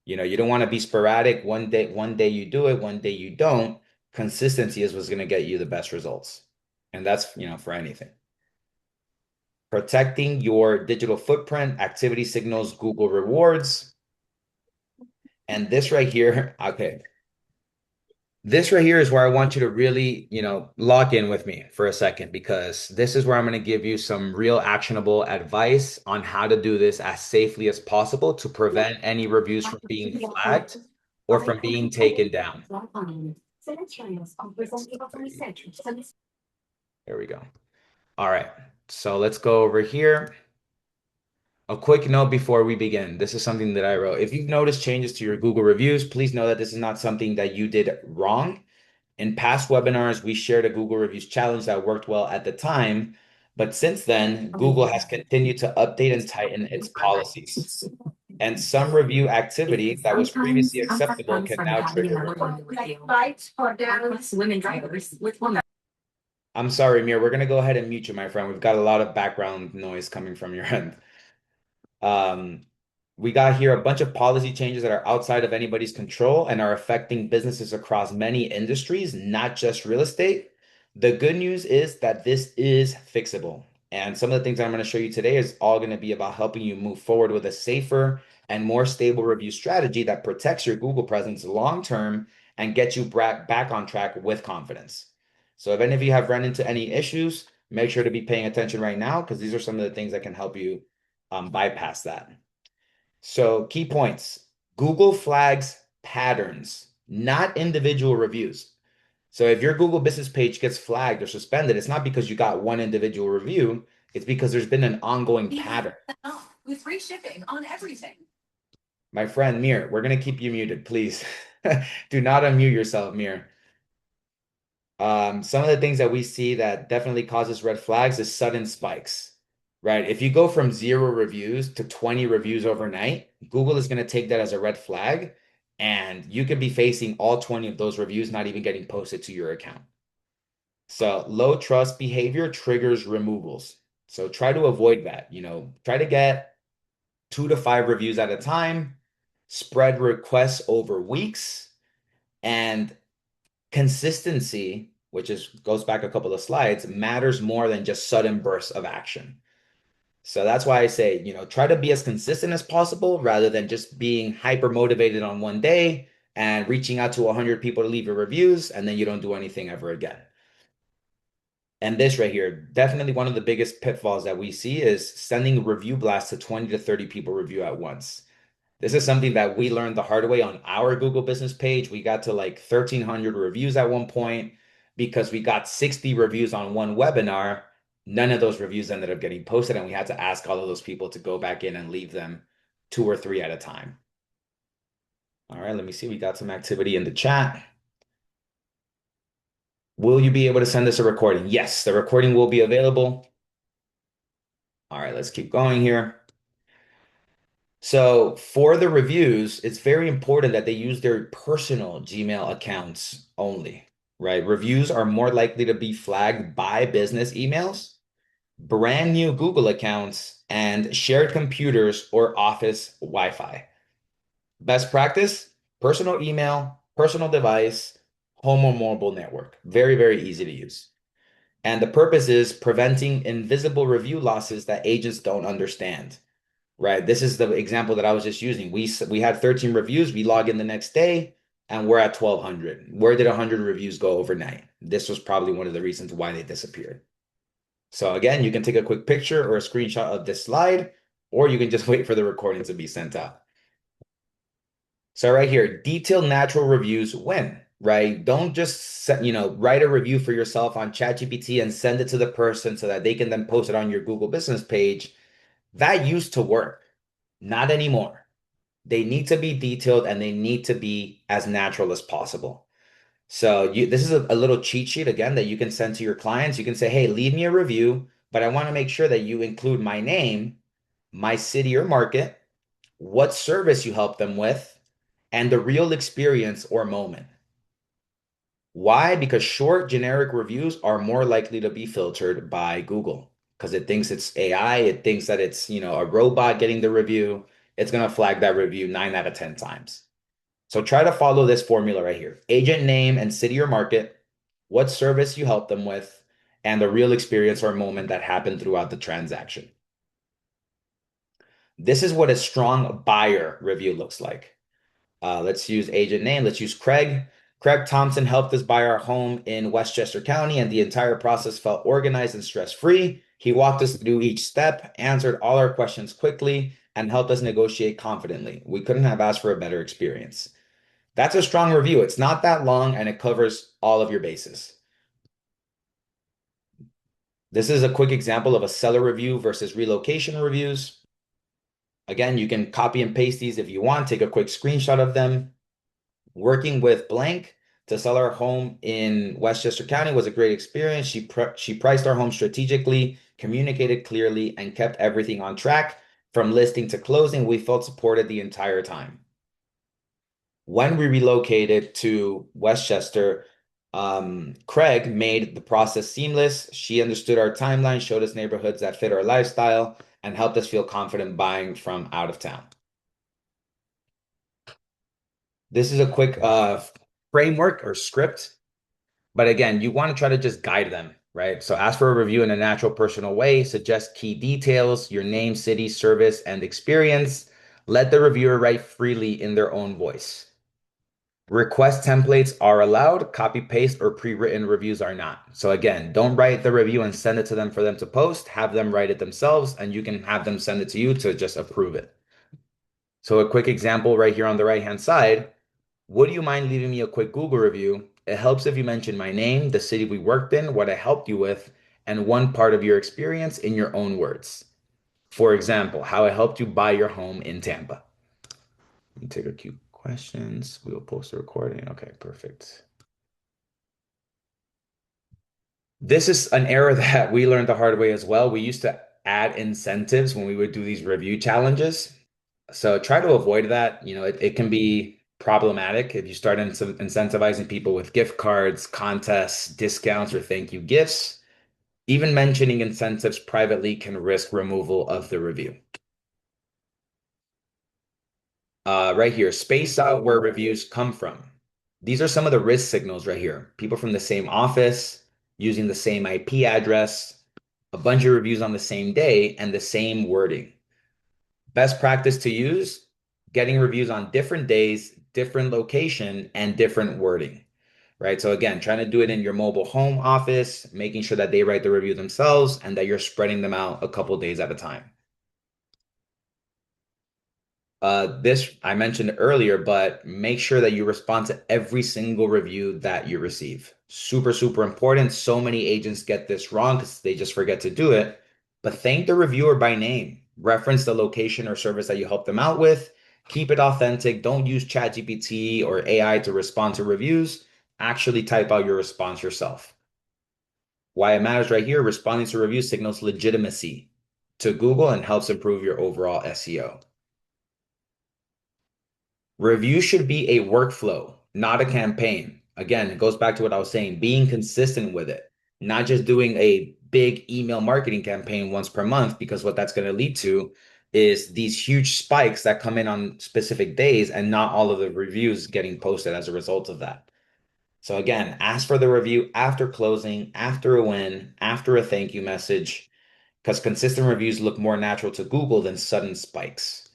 You don't want to be sporadic. One day you do it, one day you don't. Consistency is what's going to get you the best results. And that's, for anything. Protecting your digital footprint, activity signals, Google rewards. And this right here, okay. This right here is where I want you to really, lock in with me for a second, because this is where I'm going to give you some real actionable advice on how to do this as safely as possible to prevent any reviews from being flagged or from being taken down. There we go. All right. So let's go over here. A quick note before we begin. This is something that I wrote. If you've noticed changes to your Google reviews, please know that this is not something that you did wrong. In past webinars, we shared a Google Reviews challenge that worked well at the time, but since then, Google has continued to update and tighten its policies. And some review activity that was previously acceptable can now trigger reporting. I'm sorry, Mir, we're going to go ahead and mute you, my friend. We've got a lot of background noise coming from your end. Um, we got here a bunch of policy changes that are outside of anybody's control and are affecting businesses across many industries, not just real estate. The good news is that this is fixable. And some of the things I'm going to show you today is all going to be about helping you move forward with a safer and more stable review strategy that protects your Google presence long term and gets you back on track with confidence. So if any of you have run into any issues, make sure to be paying attention right now, because these are some of the things that can help you bypass that. So key points: Google flags patterns, not individual reviews. So if your Google business page gets flagged or suspended, it's not because you got one individual review, it's because there's been an ongoing pattern. With free shipping on everything. My friend Mir, we're going to keep you muted, please. Do not unmute yourself, Mir. Some of the things that we see that definitely causes red flags is sudden spikes, right? If you go from 0 reviews to 20 reviews overnight, Google is going to take that as a red flag, and you could be facing all 20 of those reviews not even getting posted to your account. So low trust behavior triggers removals. So try to avoid that. Try to get 2 to 5 reviews at a time, spread requests over weeks, and consistency, which goes back a couple of slides, matters more than just sudden bursts of action. So that's why I say, try to be as consistent as possible rather than just being hyper motivated on one day and reaching out to 100 people to leave your reviews, and then you don't do anything ever again. And this right here, definitely one of the biggest pitfalls that we see is sending review blasts to 20 to 30 people review at once. This is something that we learned the hard way on our Google business page. We got to like 1,300 reviews at one point because we got 60 reviews on one webinar. None of those reviews ended up getting posted, and we had to ask all of those people to go back in and leave them 2 or 3 at a time. All right, let me see. We got some activity in the chat. Will you be able to send us a recording? Yes, the recording will be available. All right, let's keep going here. So for the reviews, it's very important that they use their personal Gmail accounts only, right? Reviews are more likely to be flagged by business emails, brand new Google accounts, and shared computers or office Wi-Fi. Best practice: personal email, personal device, home or mobile network. Very, very easy to use. And the purpose is preventing invisible review losses that agents don't understand. Right. This is the example that I was just using. We had 13 reviews. We log in the next day and we're at 1,200. Where did 100 reviews go overnight? This was probably one of the reasons why they disappeared. So again, you can take a quick picture or a screenshot of this slide, or you can just wait for the recording to be sent out. So right here, detailed natural reviews win, right? Don't just write a review for yourself on ChatGPT and send it to the person so that they can then post it on your Google business page. That used to work. Not anymore. They need to be detailed and they need to be as natural as possible. So this is a little cheat sheet again that you can send to your clients. You can say, hey, leave me a review, but I want to make sure that you include my name, my city or market, what service you help them with, and the real experience or moment. Why? Because short generic reviews are more likely to be filtered by Google. because it thinks it's AI, it thinks that it's, a robot getting the review. It's going to flag that review 9 out of 10 times. So try to follow this formula right here. Agent name and city or market, what service you help them with, and the real experience or moment that happened throughout the transaction. This is what a strong buyer review looks like. Let's use agent name. Let's use Craig. Craig Thompson helped us buy our home in Westchester County, and the entire process felt organized and stress-free. He walked us through each step, answered all our questions quickly, and helped us negotiate confidently. We couldn't have asked for a better experience. That's a strong review. It's not that long, and it covers all of your bases. This is a quick example of a seller review versus relocation reviews. Again, you can copy and paste these if you want, take a quick screenshot of them. Working with blank to sell our home in Westchester County was a great experience. She priced our home strategically, communicated clearly, and kept everything on track. From listing to closing, we felt supported the entire time. When we relocated to Westchester, Craig made the process seamless. She understood our timeline, showed us neighborhoods that fit our lifestyle, and helped us feel confident buying from out of town. This is a quick framework or script, but again, you want to try to just guide them, right? So ask for a review in a natural, personal way, suggest key details, your name, city, service, and experience. Let the reviewer write freely in their own voice. Request templates are allowed, copy paste or pre-written reviews are not. So again, don't write the review and send it to them for them to post, have them write it themselves, and you can have them send it to you to just approve it. So a quick example right here on the right-hand side, would you mind leaving me a quick Google review? It helps if you mention my name, the city we worked in, what I helped you with, and one part of your experience in your own words. For example, how I helped you buy your home in Tampa. Let me take a few questions. We will post a recording. Okay, perfect. This is an error that we learned the hard way as well. We used to add incentives when we would do these review challenges. So try to avoid that. It can be problematic if you start incentivizing people with gift cards, contests, discounts, or thank you gifts. Even mentioning incentives privately can risk removal of the review. Right here, space out where reviews come from. These are some of the risk signals right here. People from the same office, using the same IP address, a bunch of reviews on the same day, and the same wording. Best practice to use, getting reviews on different days, different location, and different wording, right? So again, trying to do it in your mobile home office, making sure that they write the review themselves and that you're spreading them out a couple days at a time. This I mentioned earlier, but make sure that you respond to every single review that you receive. Super, super important. So many agents get this wrong because they just forget to do it. But thank the reviewer by name. Reference the location or service that you help them out with. Keep it authentic. Don't use ChatGPT or AI to respond to reviews. Actually type out your response yourself. Why it matters right here, responding to reviews signals legitimacy to Google and helps improve your overall SEO. Review should be a workflow, not a campaign. Again, it goes back to what I was saying, being consistent with it, not just doing a big email marketing campaign once per month, because what that's going to lead to is these huge spikes that come in on specific days and not all of the reviews getting posted as a result of that. So again, ask for the review after closing, after a win, after a thank you message, because consistent reviews look more natural to Google than sudden spikes.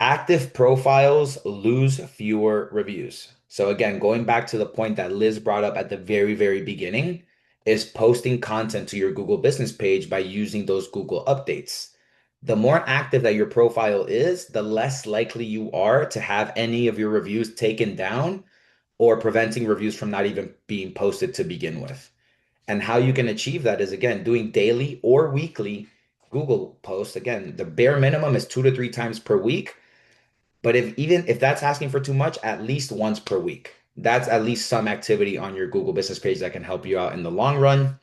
Active profiles lose fewer reviews. So again, going back to the point that Liz brought up at the very, very beginning, is posting content to your Google business page by using those Google updates. The more active that your profile is, the less likely you are to have any of your reviews taken down or preventing reviews from not even being posted to begin with. And how you can achieve that is, again, doing daily or weekly Google posts. Again, the bare minimum is 2 to 3 times per week. But if that's asking for too much, at least once per week. That's at least some activity on your Google business page that can help you out in the long run.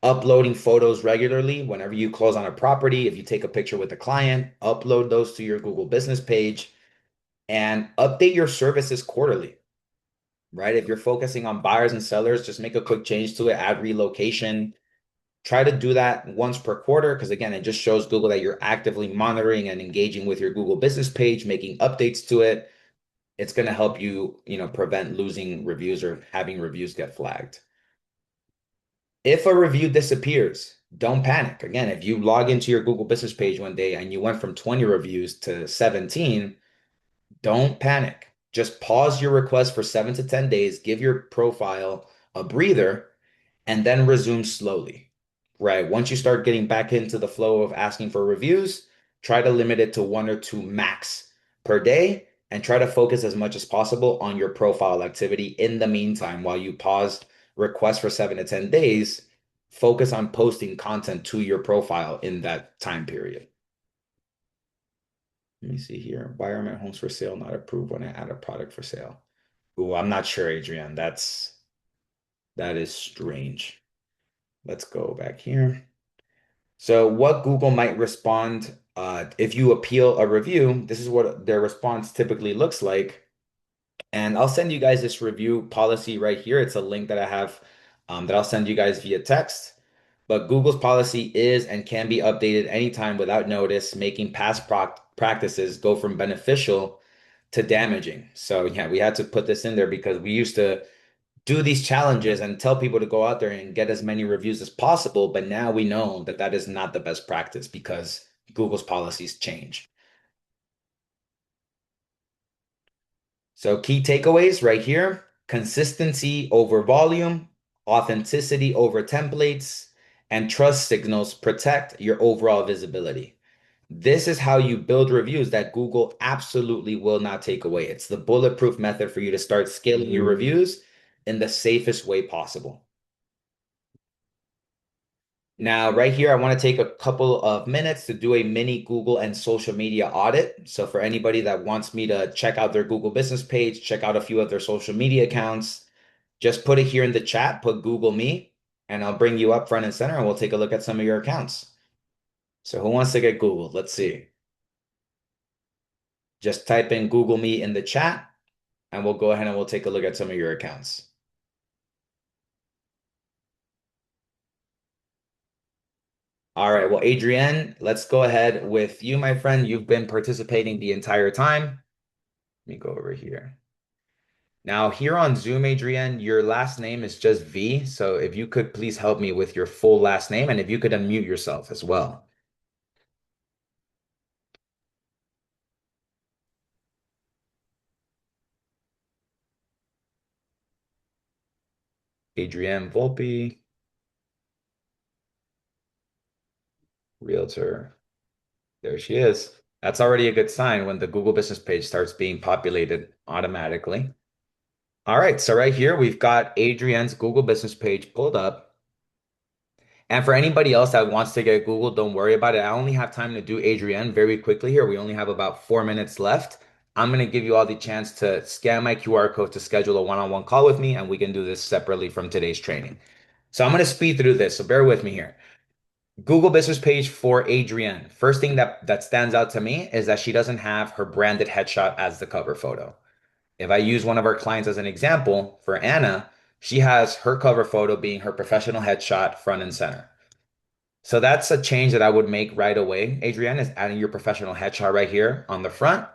Uploading photos regularly. Whenever you close on a property, if you take a picture with a client, upload those to your Google business page and update your services quarterly, right? If you're focusing on buyers and sellers, just make a quick change to it, add relocation, Try to do that once per quarter because again, it just shows Google that you're actively monitoring and engaging with your Google business page, making updates to it. It's going to help you, prevent losing reviews or having reviews get flagged. If a review disappears, don't panic. Again, if you log into your Google business page one day and you went from 20 reviews to 17, don't panic. Just pause your request for 7 to 10 days, give your profile a breather, and then resume slowly, right? Once you start getting back into the flow of asking for reviews, try to limit it to 1 or 2 max per day and try to focus as much as possible on your profile activity in the meantime while you pause requests for 7 to 10 days. Focus on posting content to your profile in that time period. Let me see here. Environment homes for sale not approved when I add a product for sale. Ooh, I'm not sure, Adrian. That is strange. Let's go back here. So what Google might respond if you appeal a review, this is what their response typically looks like. And I'll send you guys this review policy right here. It's a link that I have that I'll send you guys via text. But Google's policy is and can be updated anytime without notice, making past practices go from beneficial to damaging. So yeah, we had to put this in there because we used to do these challenges and tell people to go out there and get as many reviews as possible. But now we know that that is not the best practice because Google's policies change. So key takeaways right here, consistency over volume, authenticity over templates, and trust signals protect your overall visibility. This is how you build reviews that Google absolutely will not take away. It's the bulletproof method for you to start scaling your reviews in the safest way possible. Now, right here, I want to take a couple of minutes to do a mini Google and social media audit. So for anybody that wants me to check out their Google business page, check out a few of their social media accounts, just put it here in the chat, put Google Me, and I'll bring you up front and center and we'll take a look at some of your accounts. So who wants to get Googled? Let's see. Just type in Google Me in the chat and we'll go ahead and we'll take a look at some of your accounts. All right, well, Adrienne, let's go ahead with you, my friend. You've been participating the entire time. Let me go over here. Now, here on Zoom, Adrienne, your last name is just V. So if you could please help me with your full last name and if you could unmute yourself as well. Adrienne Volpe, realtor. There she is. That's already a good sign when the Google business page starts being populated automatically. All right, so right here, we've got Adrienne's Google business page pulled up. And for anybody else that wants to get Google, don't worry about it. I only have time to do Adrienne very quickly here. We only have about 4 minutes left. I'm going to give you all the chance to scan my QR code to schedule a one-on-one call with me, and we can do this separately from today's training. So I'm going to speed through this, so bear with me here. Google business page for Adrienne. First thing that stands out to me is that she doesn't have her branded headshot as the cover photo. If I use one of our clients as an example, for Anna, she has her cover photo being her professional headshot front and center. So that's a change that I would make right away. Adrienne is adding your professional headshot right here on the front.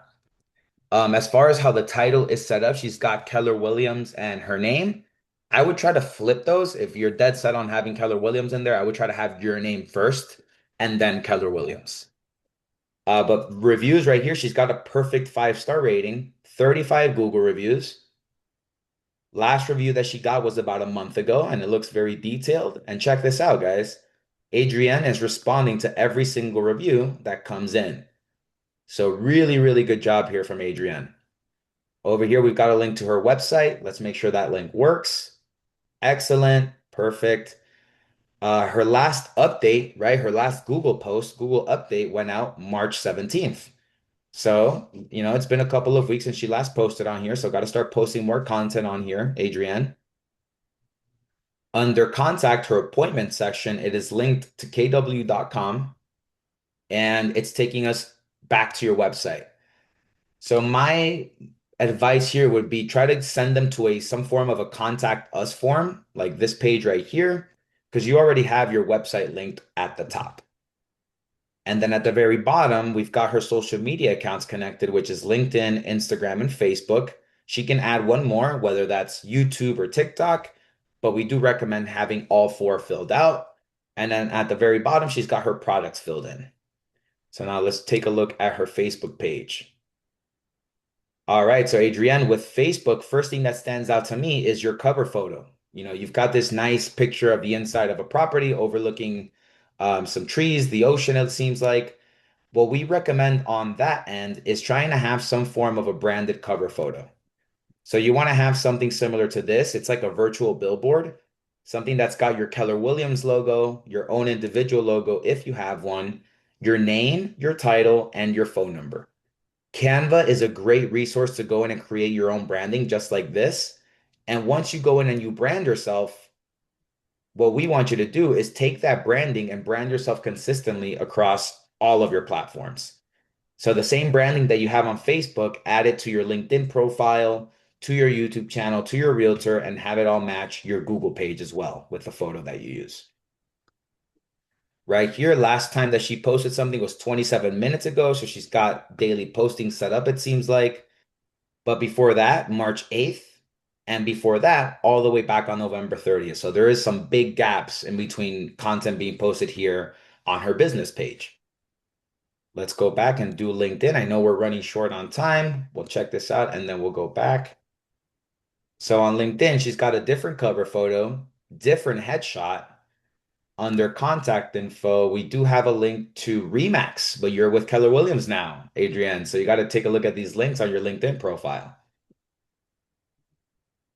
As far as how the title is set up, she's got Keller Williams and her name. I would try to flip those. If you're dead set on having Keller Williams in there, I would try to have your name first and then Keller Williams. But reviews right here, she's got a perfect 5-star rating, 35 Google reviews. Last review that she got was about a month ago, and it looks very detailed. And check this out, guys. Adrienne is responding to every single review that comes in. So really, really good job here from Adrienne. Over here, we've got a link to her website. Let's make sure that link works. Excellent. Perfect. Her last update, right? Her last Google post, Google update went out March 17th. So, it's been a couple of weeks since she last posted on here. So got to start posting more content on here, Adrienne. Under contact her appointment section, it is linked to kw.com and it's taking us back to your website. So my advice here would be try to send them to some form of a contact us form, like this page right here. because you already have your website linked at the top. And then at the very bottom, we've got her social media accounts connected, which is LinkedIn, Instagram, and Facebook. She can add one more, whether that's YouTube or TikTok, but we do recommend having all four filled out. And then at the very bottom, she's got her products filled in. So now let's take a look at her Facebook page. All right, so Adrienne, with Facebook, first thing that stands out to me is your cover photo. You've got this nice picture of the inside of a property overlooking some trees, the ocean, it seems like. What we recommend on that end is trying to have some form of a branded cover photo. So you want to have something similar to this. It's like a virtual billboard, something that's got your Keller Williams logo, your own individual logo, if you have one, your name, your title, and your phone number. Canva is a great resource to go in and create your own branding just like this. And once you go in and you brand yourself, what we want you to do is take that branding and brand yourself consistently across all of your platforms. So the same branding that you have on Facebook, add it to your LinkedIn profile, to your YouTube channel, to your realtor, and have it all match your Google page as well with the photo that you use. Right here, last time that she posted something was 27 minutes ago. So she's got daily posting set up, it seems like. But before that, March 8th, and before that, all the way back on November 30th. So there is some big gaps in between content being posted here on her business page. Let's go back and do LinkedIn. I know we're running short on time. We'll check this out and then we'll go back. So on LinkedIn, she's got a different cover photo, different headshot. Under contact info, we do have a link to Remax, but you're with Keller Williams now, Adrienne. So you got to take a look at these links on your LinkedIn profile.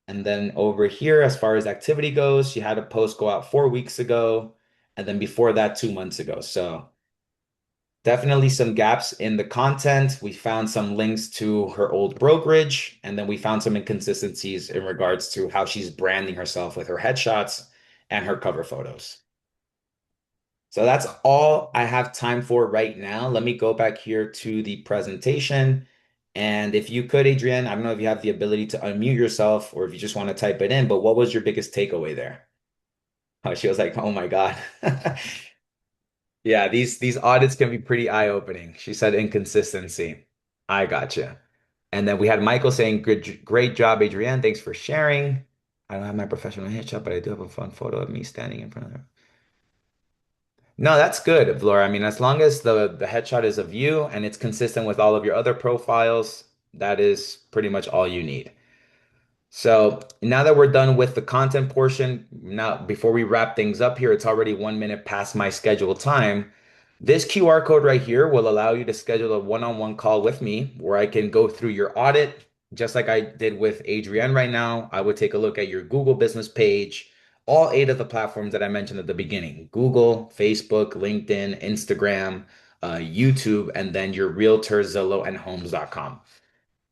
And then over here, as far as activity goes, she had a post go out 4 weeks ago, and then before that, 2 months ago. So definitely some gaps in the content. We found some links to her old brokerage, and then we found some inconsistencies in regards to how she's branding herself with her headshots and her cover photos. So that's all I have time for right now. Let me go back here to the presentation. And if you could, Adrienne, I don't know if you have the ability to unmute yourself or if you just want to type it in, but what was your biggest takeaway there? Oh, she was like, oh my God. Yeah, these audits can be pretty eye-opening. She said inconsistency. I gotcha. And then we had Michael saying, great job, Adrienne. Thanks for sharing. I don't have my professional headshot, but I do have a fun photo of me standing in front of her. No, that's good, Laura. I mean, as long as the headshot is of you and it's consistent with all of your other profiles, that is pretty much all you need. So now that we're done with the content portion, now before we wrap things up here, it's already 1 minute past my scheduled time. This QR code right here will allow you to schedule a one-on-one call with me where I can go through your audit, just like I did with Adrienne right now. I would take a look at your Google business page, all 8 of the platforms that I mentioned at the beginning: Google, Facebook, LinkedIn, Instagram, YouTube, and then your Realtor, Zillow, and Homes.com.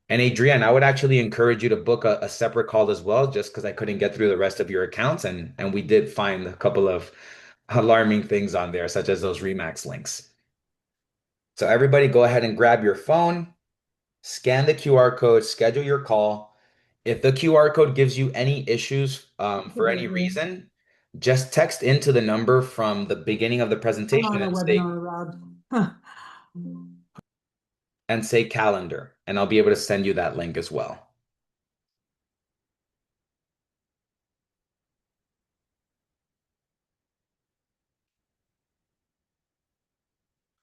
And Adrienne, I would actually encourage you to book a separate call as well, just because I couldn't get through the rest of your accounts, and we did find a couple of alarming things on there, such as those Remax links. So everybody go ahead and grab your phone, scan the QR code, schedule your call. If the QR code gives you any issues for any reason, just text into the number from the beginning of the I'm presentation on a webinar, Rob. and say calendar, and I'll be able to send you that link as well.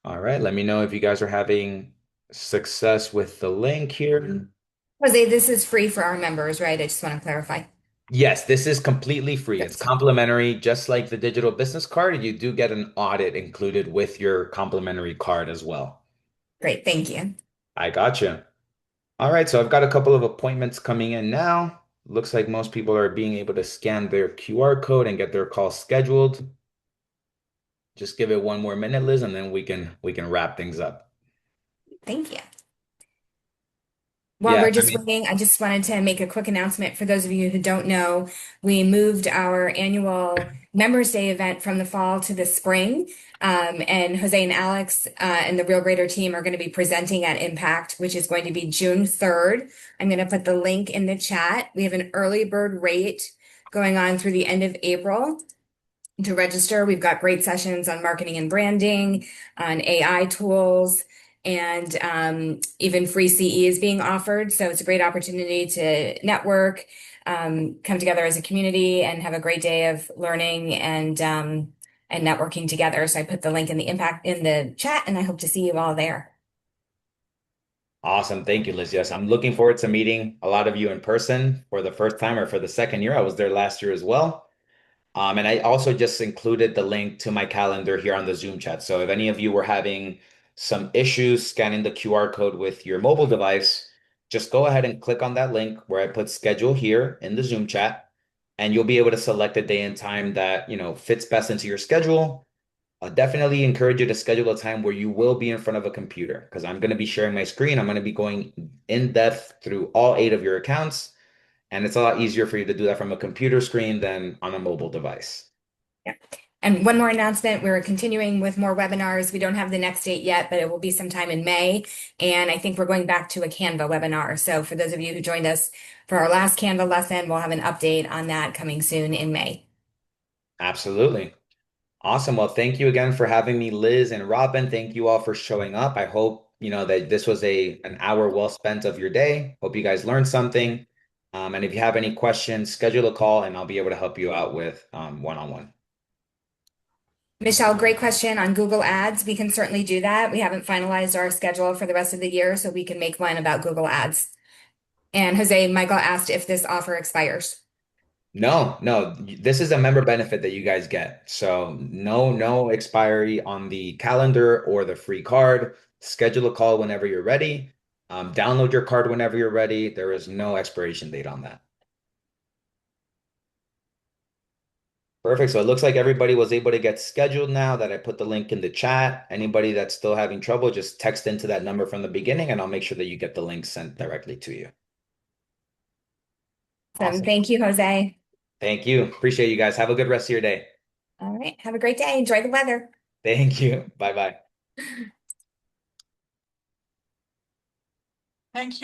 All right, let me know if you guys are having success with the link here. Jose, this is free for our members, right? I just want to clarify. Yes, this is completely free. It's Good. complimentary, just like the digital business card. You do get an audit included with your complimentary card as well. Great, thank you. I gotcha. All right, so I've got a couple of appointments coming in now. Looks like most people are being able to scan their QR code and get their call scheduled. Just give it 1 more minute, Liz, and then we can wrap things up. Thank you. While Yeah, we're I just mean, waiting, I just wanted to make a quick announcement for those of you who don't know. We moved our annual Members Day event from the fall to the spring. And Jose and Alex and the Real Grader team are going to be presenting at Impact, which is going to be June 3rd. I'm going to put the link in the chat. We have an early bird rate going on through the end of April. to register. We've got great sessions on marketing and branding, on AI tools, and even free CE is being offered. So it's a great opportunity to network, come together as a community, and have a great day of learning and networking together. So I put the link in the chat, and I hope to see you all there. Awesome. Thank you, Liz. Yes, I'm looking forward to meeting a lot of you in person for the first time or for the second year. I was there last year as well. And I also just included the link to my calendar here on the Zoom chat. So if any of you were having some issues scanning the QR code with your mobile device, just go ahead and click on that link where I put schedule here in the Zoom chat, and you'll be able to select a day and time that, fits best into your schedule. I'll definitely encourage you to schedule a time where you will be in front of a computer because I'm going to be sharing my screen. I'm going to be going in depth through all 8 of your accounts. And it's a lot easier for you to do that from a computer screen than on a mobile device. Yeah. And one more announcement, we're continuing with more webinars. We don't have the next date yet, but it will be sometime in May. And I think we're going back to a Canva webinar. So for those of you who joined us for our last Canva lesson, we'll have an update on that coming soon in May. Absolutely. Awesome. Well, thank you again for having me, Liz and Robin. Thank you all for showing up. I hope, that this was an hour well spent of your day. Hope you guys learned something. And if you have any questions, schedule a call and I'll be able to help you out with one-on-one. Michelle, great question on Google Ads. We can certainly do that. We haven't finalized our schedule for the rest of the year, so we can make one about Google Ads. And Jose, Michael asked if this offer expires. No, no, this is a member benefit that you guys get. So no expiry on the calendar or the free card. Schedule a call whenever you're ready. Download your card whenever you're ready. There is no expiration date on that. Perfect. So it looks like everybody was able to get scheduled now that I put the link in the chat. Anybody that's still having trouble, just text into that number from the beginning and I'll make sure that you get the link sent directly to you. Awesome. Thank you, Jose. Thank you. Appreciate you guys. Have a good rest of your day. All right. Have a great day. Enjoy the weather. Thank you. Bye-bye. Thank you.